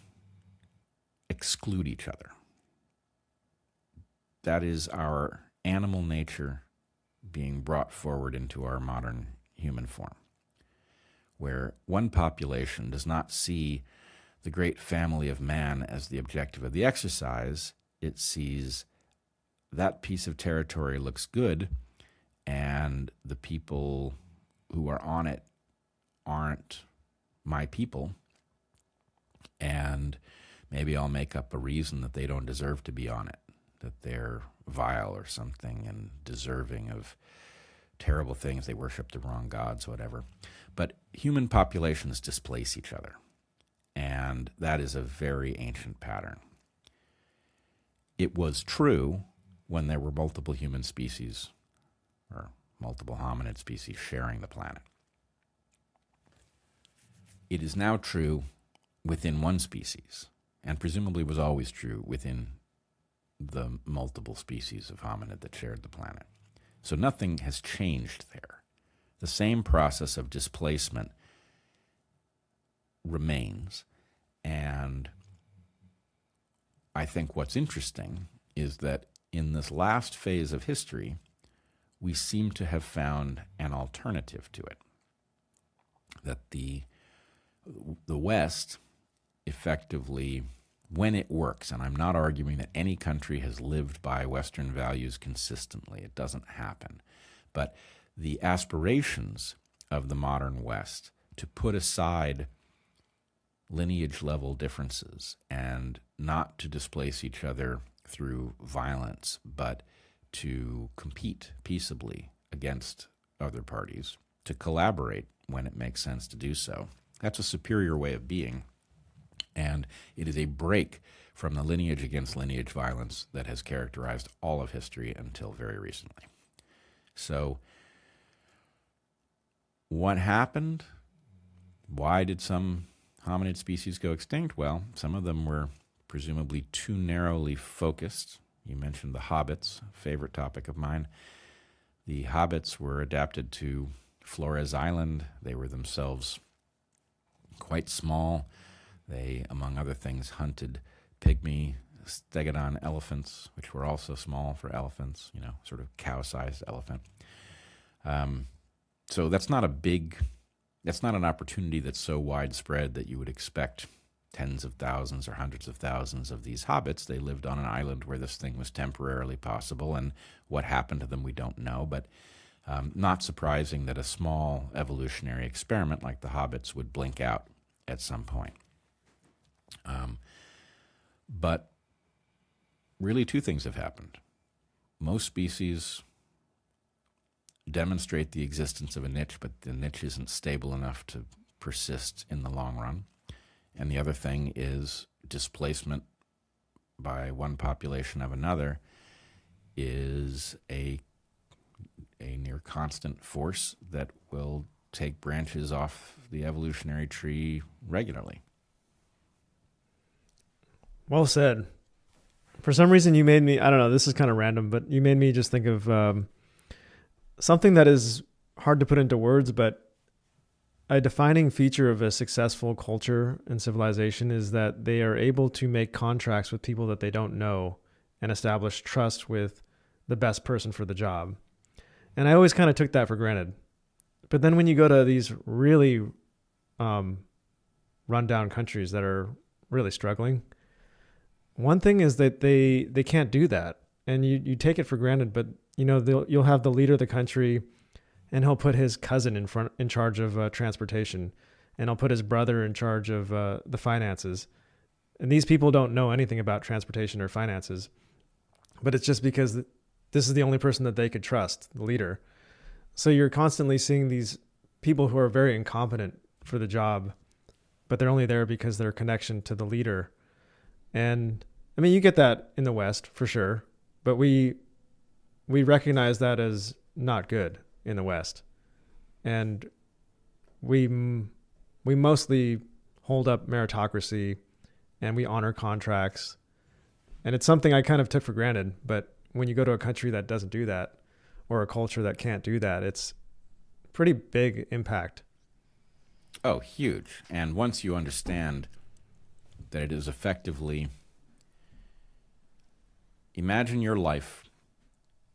exclude each other. That is our animal nature being brought forward into our modern human form, where one population does not see the great family of man as the objective of the exercise. It sees that piece of territory looks good, and the people who are on it aren't my people, and maybe I'll make up a reason that they don't deserve to be on it, that they're vile or something and deserving of terrible things. They worship the wrong gods, whatever. But human populations displace each other, and that is a very ancient pattern. It was true when there were multiple human species or multiple hominid species sharing the planet. It is now true within one species, and presumably was always true within the multiple species of hominid that shared the planet. So nothing has changed there. The same process of displacement remains, and I think what's interesting is that in this last phase of history, we seem to have found an alternative to it. That the West effectively, when it works, and I'm not arguing that any country has lived by Western values consistently, it doesn't happen, but the aspirations of the modern West to put aside lineage-level differences and not to displace each other through violence, but to compete peaceably against other parties, to collaborate when it makes sense to do so. That's a superior way of being, and it is a break from the lineage against lineage violence that has characterized all of history until very recently. So, what happened? Why did some hominid species go extinct? Well, some of them were presumably too narrowly focused. You mentioned the hobbits, a favorite topic of mine. The hobbits were adapted to Flores Island. They were themselves quite small. They, among other things, hunted pygmy stegodon elephants, which were also small for elephants, sort of cow-sized elephant. So that's not an opportunity that's so widespread that you would expect tens of thousands or hundreds of thousands of these hobbits. They lived on an island where this thing was temporarily possible, and what happened to them we don't know, but not surprising that a small evolutionary experiment like the hobbits would blink out at some point. But really two things have happened. Most species demonstrate the existence of a niche, but the niche isn't stable enough to persist in the long run. And the other thing is displacement by one population of another is a near constant force that will take branches off the evolutionary tree regularly. Well said. For some reason you made me, I don't know, this is kind of random, but you made me just think of something that is hard to put into words, but a defining feature of a successful culture and civilization is that they are able to make contracts with people that they don't know and establish trust with the best person for the job. And I always kind of took that for granted. But then when you go to these really rundown countries that are really struggling, one thing is that they can't do that. And you take it for granted, but you'll have the leader of the country, and he'll put his cousin in charge of transportation, and he'll put his brother in charge of the finances. And these people don't know anything about transportation or finances, but it's just because this is the only person that they could trust, the leader. So you're constantly seeing these people who are very incompetent for the job, but they're only there because their connection to the leader. And I mean, you get that in the West for sure, but we recognize that as not good in the West. And we mostly hold up meritocracy, and we honor contracts. And it's something I kind of took for granted, but when you go to a country that doesn't do that, or a culture that can't do that, it's pretty big impact. Oh, huge. And once you understand that it is effectively, imagine your life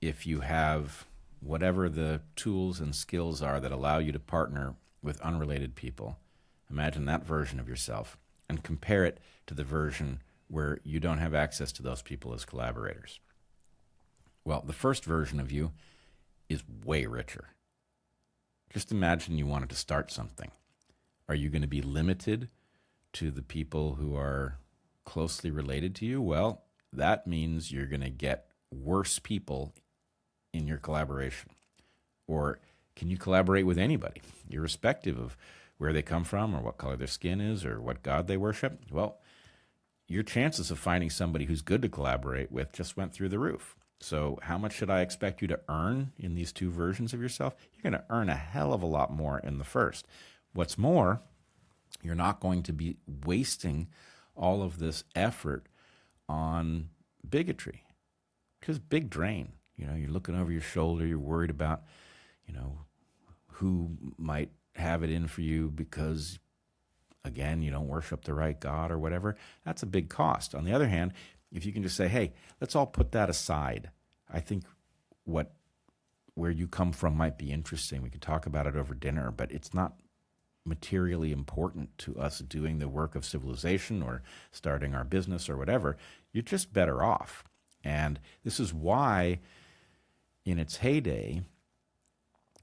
if you have whatever the tools and skills are that allow you to partner with unrelated people. Imagine that version of yourself and compare it to the version where you don't have access to those people as collaborators. Well, the first version of you is way richer. Just imagine you wanted to start something. Are you going to be limited to the people who are closely related to you? Well, that means you're going to get worse people in your collaboration. Or can you collaborate with anybody, irrespective of where they come from or what color their skin is or what god they worship? Well, your chances of finding somebody who's good to collaborate with just went through the roof. So how much should I expect you to earn in these two versions of yourself? You're going to earn a hell of a lot more in the first. What's more, you're not going to be wasting all of this effort on bigotry, because big drain. You're looking over your shoulder. You're worried about, who might have it in for you because, again, you don't worship the right God or whatever. That's a big cost. On the other hand, if you can just say, hey, let's all put that aside. I think where you come from might be interesting. We could talk about it over dinner, but it's not materially important to us doing the work of civilization or starting our business or whatever. You're just better off. And this is why, in its heyday,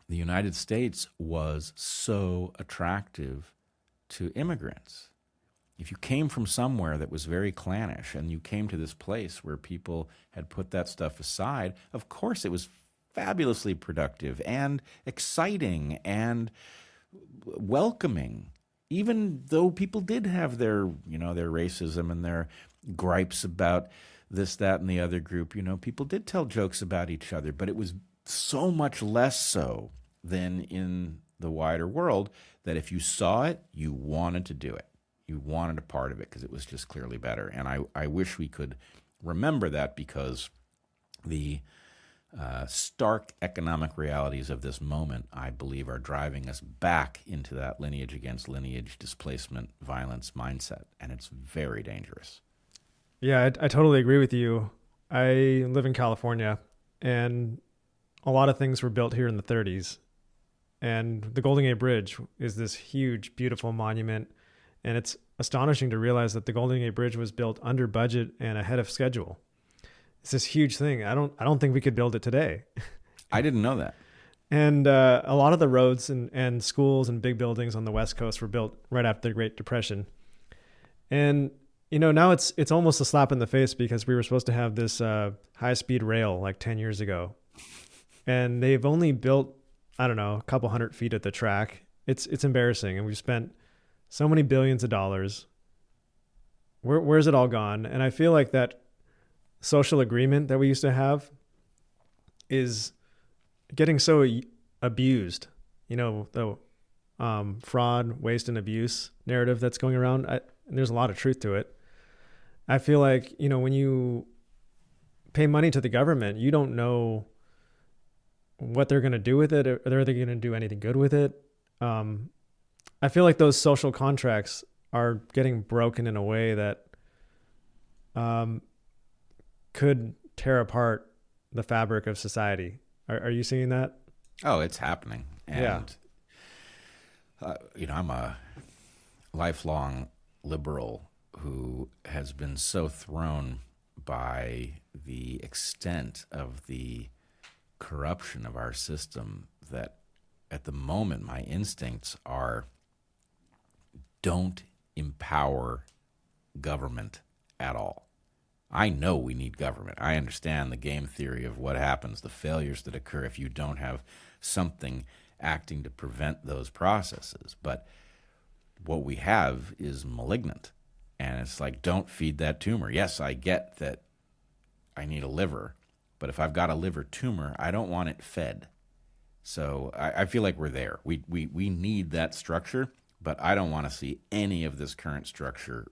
the United States was so attractive to immigrants. If you came from somewhere that was very clannish and you came to this place where people had put that stuff aside, of course it was fabulously productive and exciting and welcoming, even though people did have their racism and their gripes about this, that, and the other group. People did tell jokes about each other, but it was so much less so than in the wider world that if you saw it, you wanted to do it. You wanted a part of it because it was just clearly better. And I wish we could remember that, because the stark economic realities of this moment, I believe, are driving us back into that lineage against lineage, displacement, violence mindset. And it's very dangerous. Yeah, I totally agree with you. I live in California, and a lot of things were built here in the 30s. And the Golden Gate Bridge is this huge, beautiful monument. And it's astonishing to realize that the Golden Gate Bridge was built under budget and ahead of schedule. It's this huge thing. I don't think we could build it today. I didn't know that. And a lot of the roads and schools and big buildings on the West Coast were built right after the Great Depression. And now it's almost a slap in the face, because we were supposed to have this high-speed rail like 10 years ago. And they've only built, I don't know, a couple hundred feet at the track. It's embarrassing. And we've spent so many billions of dollars. Where's it all gone? And I feel like that social agreement that we used to have is getting so abused. The fraud, waste, and abuse narrative that's going around. And there's a lot of truth to it. I feel like, when you pay money to the government, you don't know what they're going to do with it. Are they going to do anything good with it? I feel like those social contracts are getting broken in a way that um, could tear apart the fabric of society. Are you seeing that? Oh, it's happening. Yeah. And, I'm a lifelong liberal who has been so thrown by the extent of the corruption of our system that at the moment my instincts are don't empower government at all. I know we need government. I understand the game theory of what happens, the failures that occur if you don't have something acting to prevent those processes. But what we have is malignant. And it's like, don't feed that tumor. Yes, I get that I need a liver, but if I've got a liver tumor, I don't want it fed. So I feel like we're there. We need that structure, but I don't want to see any of this current structure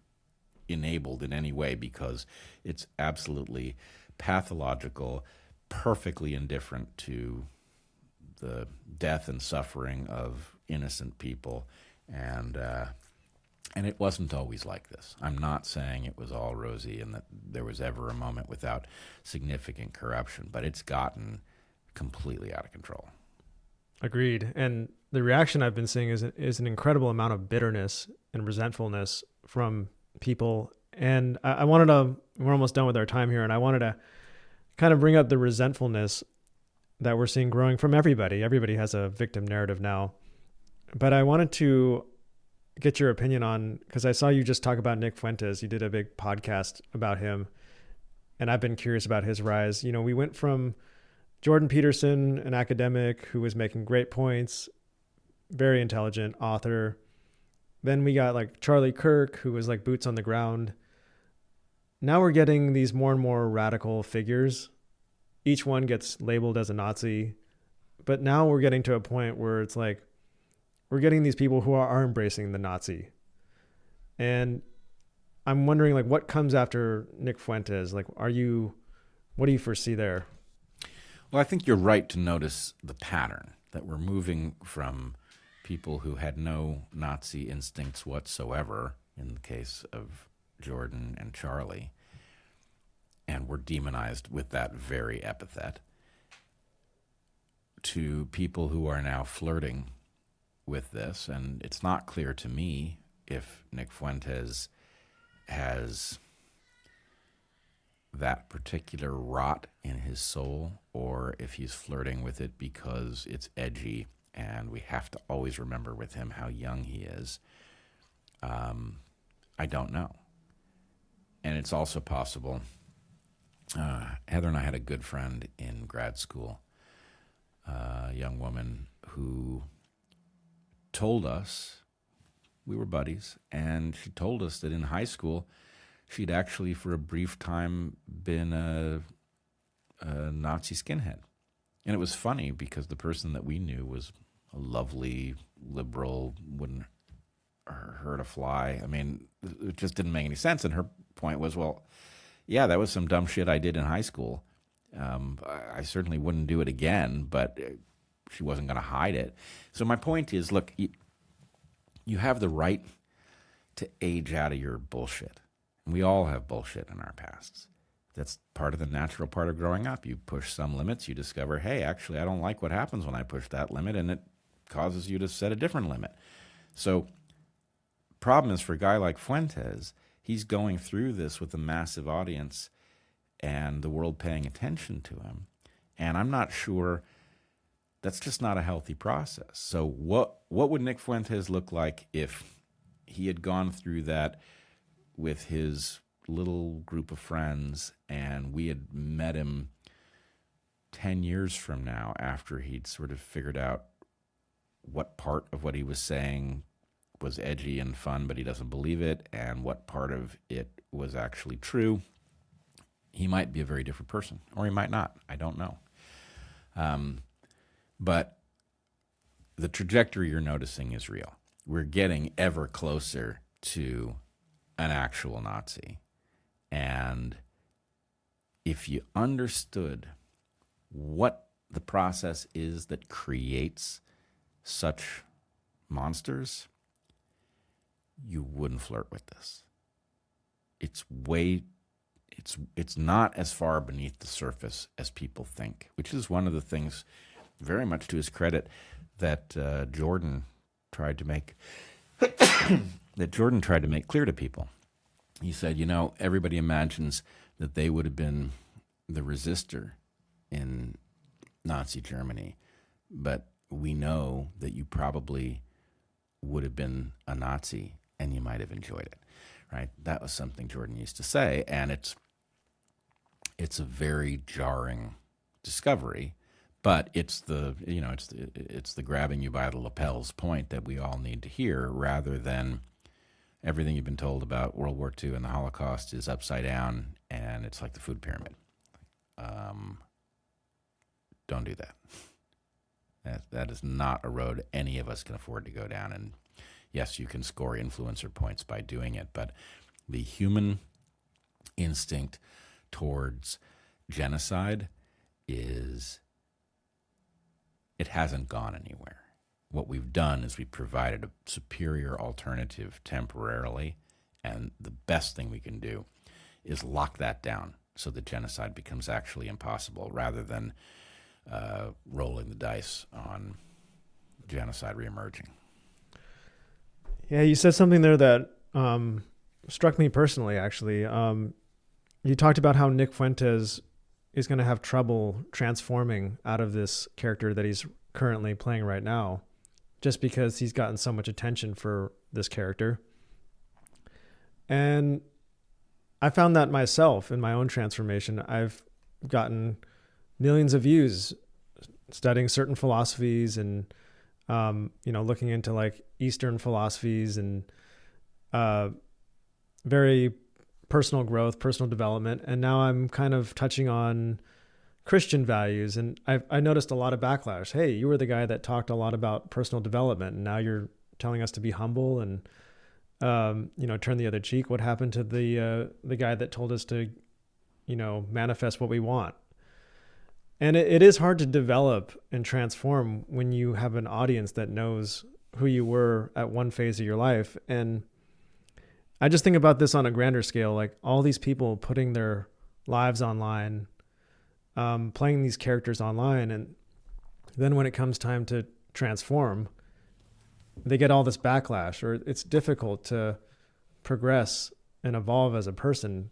enabled in any way because it's absolutely pathological, perfectly indifferent to the death and suffering of innocent people. And it wasn't always like this. I'm not saying it was all rosy and that there was ever a moment without significant corruption, but it's gotten completely out of control. Agreed. And the reaction I've been seeing is an incredible amount of bitterness and resentfulness from people. And I wanted to, we're almost done with our time here, and I wanted to kind of bring up the resentfulness that we're seeing growing from everybody. Everybody has a victim narrative now. But I wanted to get your opinion on, because I saw you just talk about Nick Fuentes. You did a big podcast about him, and I've been curious about his rise. You know, we went from Jordan Peterson, an academic who was making great points, very intelligent author. Then we got like Charlie Kirk, who was like boots on the ground. Now we're getting these more and more radical figures. Each one gets labeled as a Nazi. But now we're getting to a point where it's like, we're getting these people who are embracing the Nazi. And I'm wondering, like, what comes after Nick Fuentes? Like, what do you foresee there? Well, I think you're right to notice the pattern that we're moving from people who had no Nazi instincts whatsoever, in the case of Jordan and Charlie, and were demonized with that very epithet, to people who are now flirting with this. And it's not clear to me if Nick Fuentes has that particular rot in his soul, or if he's flirting with it because it's edgy, and we have to always remember with him how young he is. I don't know. And it's also possible, Heather and I had a good friend in grad school, a young woman who told us, we were buddies, and she told us that in high school she'd actually for a brief time been a Nazi skinhead. And it was funny because the person that we knew was a lovely liberal, wouldn't hurt a fly. I mean, it just didn't make any sense. And her point was, well, yeah, that was some dumb shit I did in high school. I certainly wouldn't do it again, but she wasn't going to hide it. So my point is, look, you have the right to age out of your bullshit. And we all have bullshit in our pasts. That's part of the natural part of growing up. You push some limits, you discover, hey, actually, I don't like what happens when I push that limit, and it causes you to set a different limit. So problem is, for a guy like Fuentes, he's going through this with a massive audience and the world paying attention to him. And I'm not sure, that's just not a healthy process. So what would Nick Fuentes look like if he had gone through that with his little group of friends and we had met him 10 years from now after he'd sort of figured out what part of what he was saying was edgy and fun, but he doesn't believe it, and what part of it was actually true? He might be a very different person, or he might not. I don't know. But the trajectory you're noticing is real. We're getting ever closer to an actual Nazi. And if you understood what the process is that creates such monsters, you wouldn't flirt with this. It's not as far beneath the surface as people think, which is one of the things, very much to his credit, that Jordan tried to make clear to people. He said, everybody imagines that they would have been the resistor in Nazi Germany, but we know that you probably would have been a Nazi and you might have enjoyed it, right? That was something Jordan used to say, and it's a very jarring discovery, but it's the grabbing you by the lapels point that we all need to hear, rather than everything you've been told about World War II and the Holocaust is upside down and it's like the food pyramid. Don't do that. That is not a road any of us can afford to go down. And yes, you can score influencer points by doing it, but the human instinct towards genocide it hasn't gone anywhere. What we've done is we've provided a superior alternative temporarily, and the best thing we can do is lock that down so that genocide becomes actually impossible, rather than rolling the dice on genocide reemerging. Yeah, you said something there that struck me personally, actually. You talked about how Nick Fuentes is going to have trouble transforming out of this character that he's currently playing right now, just because he's gotten so much attention for this character. And I found that myself in my own transformation. I've gotten millions of views studying certain philosophies and, looking into like Eastern philosophies and very personal growth, personal development. And now I'm kind of touching on Christian values. And I noticed a lot of backlash. Hey, you were the guy that talked a lot about personal development, and now you're telling us to be humble and, turn the other cheek. What happened to the guy that told us to, manifest what we want? And it is hard to develop and transform when you have an audience that knows who you were at one phase of your life. And I just think about this on a grander scale, like all these people putting their lives online, playing these characters online. And then when it comes time to transform, they get all this backlash, or it's difficult to progress and evolve as a person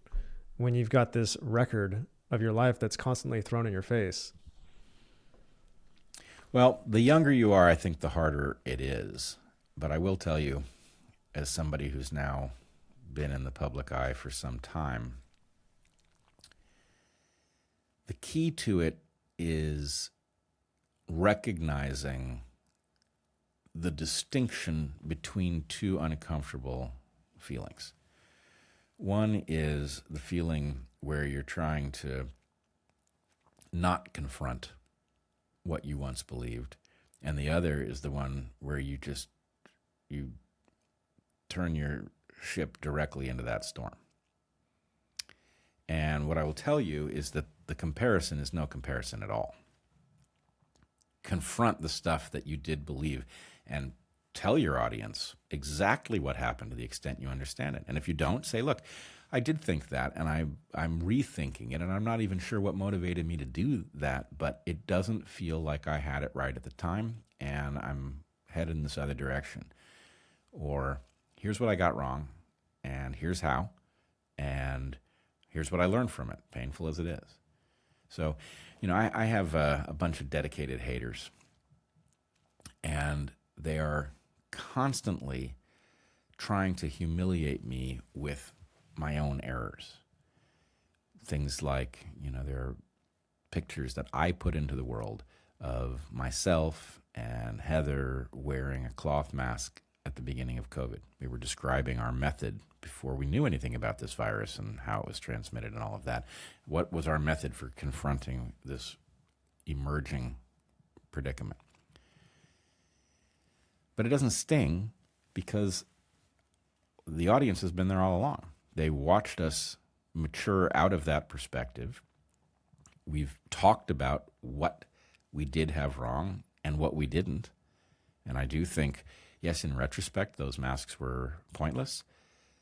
when you've got this record of your life that's constantly thrown in your face. Well, the younger you are, I think the harder it is. But I will tell you, as somebody who's now been in the public eye for some time, the key to it is recognizing the distinction between two uncomfortable feelings. One is the feeling where you're trying to not confront what you once believed, and the other is the one where you turn your ship directly into that storm. And what I will tell you is that the comparison is no comparison at all. Confront the stuff that you did believe and tell your audience exactly what happened to the extent you understand it. And if you don't, say, look, I did think that, and I'm rethinking it, and I'm not even sure what motivated me to do that, but it doesn't feel like I had it right at the time, and I'm headed in this other direction. Or here's what I got wrong, and here's how, and here's what I learned from it, painful as it is. So, I have a bunch of dedicated haters, and they are constantly trying to humiliate me with my own errors. Things like, there are pictures that I put into the world of myself and Heather wearing a cloth mask at the beginning of COVID. We were describing our method before we knew anything about this virus and how it was transmitted and all of that. What was our method for confronting this emerging predicament? But it doesn't sting because the audience has been there all along. They watched us mature out of that perspective. We've talked about what we did have wrong and what we didn't. And I do think Yes, in retrospect, those masks were pointless,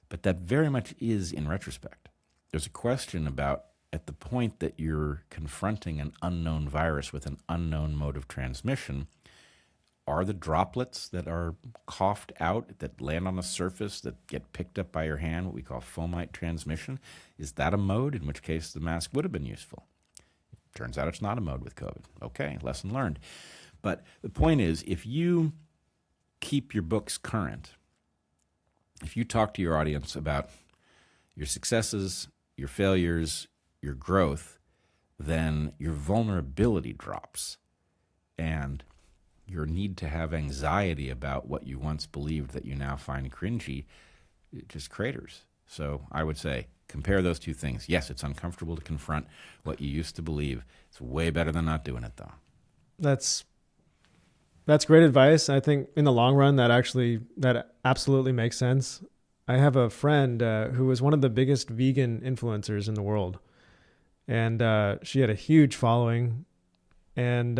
but that very much is in retrospect. There's a question about at the point that you're confronting an unknown virus with an unknown mode of transmission, are the droplets that are coughed out, that land on a surface, that get picked up by your hand, what we call fomite transmission, is that a mode, in which case the mask would have been useful? Turns out it's not a mode with COVID. Okay, lesson learned. But the point is, if you keep your books current, if you talk to your audience about your successes, your failures, your growth, then your vulnerability drops. And your need to have anxiety about what you once believed that you now find cringy, it just craters. So I would say, compare those two things. Yes, it's uncomfortable to confront what you used to believe. It's way better than not doing it, though. That's great advice. I think in the long run, that absolutely makes sense. I have a friend who was one of the biggest vegan influencers in the world. And she had a huge following. And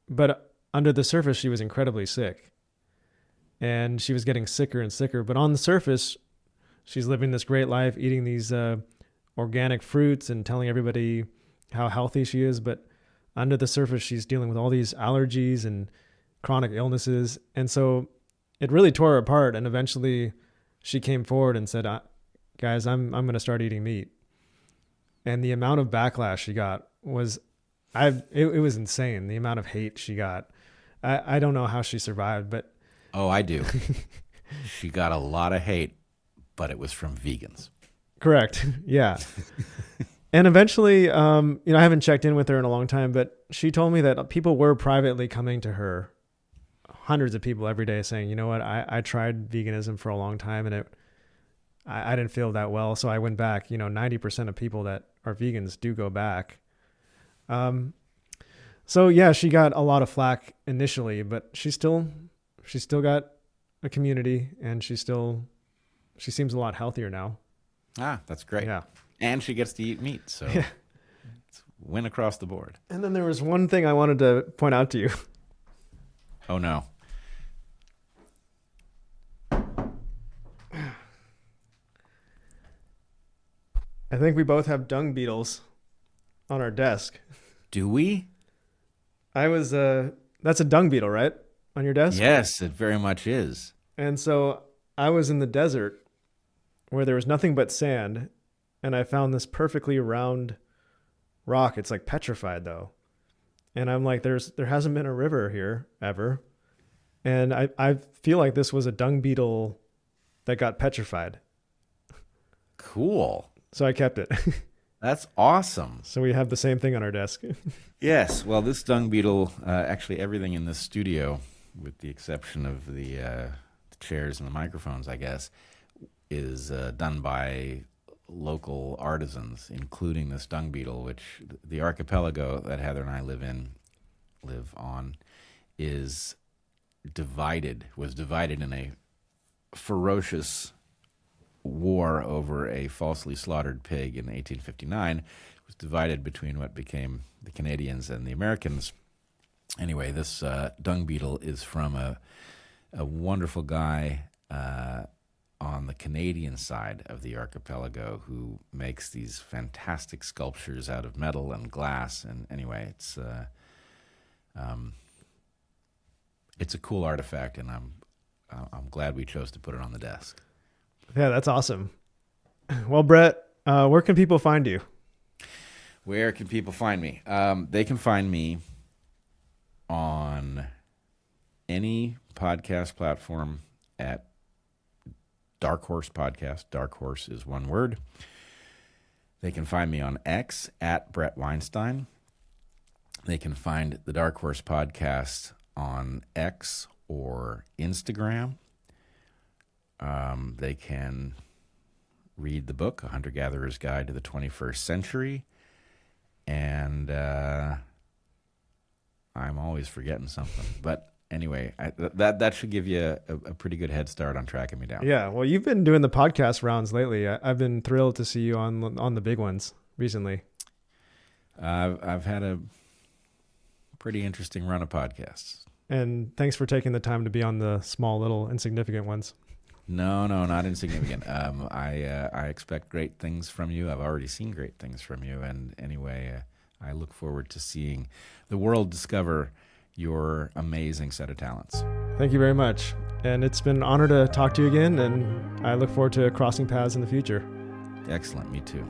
but under the surface, she was incredibly sick. And she was getting sicker and sicker. But on the surface, she's living this great life, eating these organic fruits and telling everybody how healthy she is. But under the surface, she's dealing with all these allergies and chronic illnesses. And so it really tore her apart. And eventually she came forward and said, guys, I'm going to start eating meat. And the amount of backlash she got was, it was insane. The amount of hate she got. I don't know how she survived, but. Oh, I do. She got a lot of hate, but it was from vegans. Correct. Yeah. And eventually, I haven't checked in with her in a long time, but she told me that people were privately coming to her, hundreds of people every day saying, you know what, I tried veganism for a long time and I didn't feel that well. So I went back. 90% of people that are vegans do go back. So yeah, she got a lot of flack initially, but she still got a community, and she seems a lot healthier now. Ah, that's great. Yeah. And she gets to eat meat. So it's win across the board. And then there was one thing I wanted to point out to you. Oh no. I think we both have dung beetles on our desk. Do we? That's a dung beetle, right? On your desk? Yes, it very much is. And so I was in the desert where there was nothing but sand, and I found this perfectly round rock. It's like petrified though. And I'm like, there hasn't been a river here ever. And I feel like this was a dung beetle that got petrified. Cool. So I kept it. That's awesome. So we have the same thing on our desk. Yes. Well, this dung beetle, actually everything in this studio, with the exception of the chairs and the microphones, I guess, is done by local artisans, including this dung beetle, which the archipelago that Heather and I live on, was divided in a ferocious war over a falsely slaughtered pig in 1859. It was divided between what became the Canadians and the Americans. Anyway, this dung beetle is from a wonderful guy on the Canadian side of the archipelago who makes these fantastic sculptures out of metal and glass. And anyway, it's a cool artifact, and I'm glad we chose to put it on the desk. Yeah, that's awesome. Well, Bret, where can people find you? Where can people find me? They can find me on any podcast platform at Dark Horse Podcast. Dark Horse is one word. They can find me on X at Bret Weinstein. They can find the Dark Horse Podcast on X or Instagram. They can read the book, A Hunter-Gatherer's Guide to the 21st Century. And I'm always forgetting something. But anyway, that should give you a pretty good head start on tracking me down. Yeah, well, you've been doing the podcast rounds lately. I've been thrilled to see you on the big ones recently. I've had a pretty interesting run of podcasts. And thanks for taking the time to be on the small, little, insignificant ones. No, not insignificant. I expect great things from you. I've already seen great things from you. And anyway, I look forward to seeing the world discover your amazing set of talents. Thank you very much. And it's been an honor to talk to you again, and I look forward to crossing paths in the future. Excellent. Me too.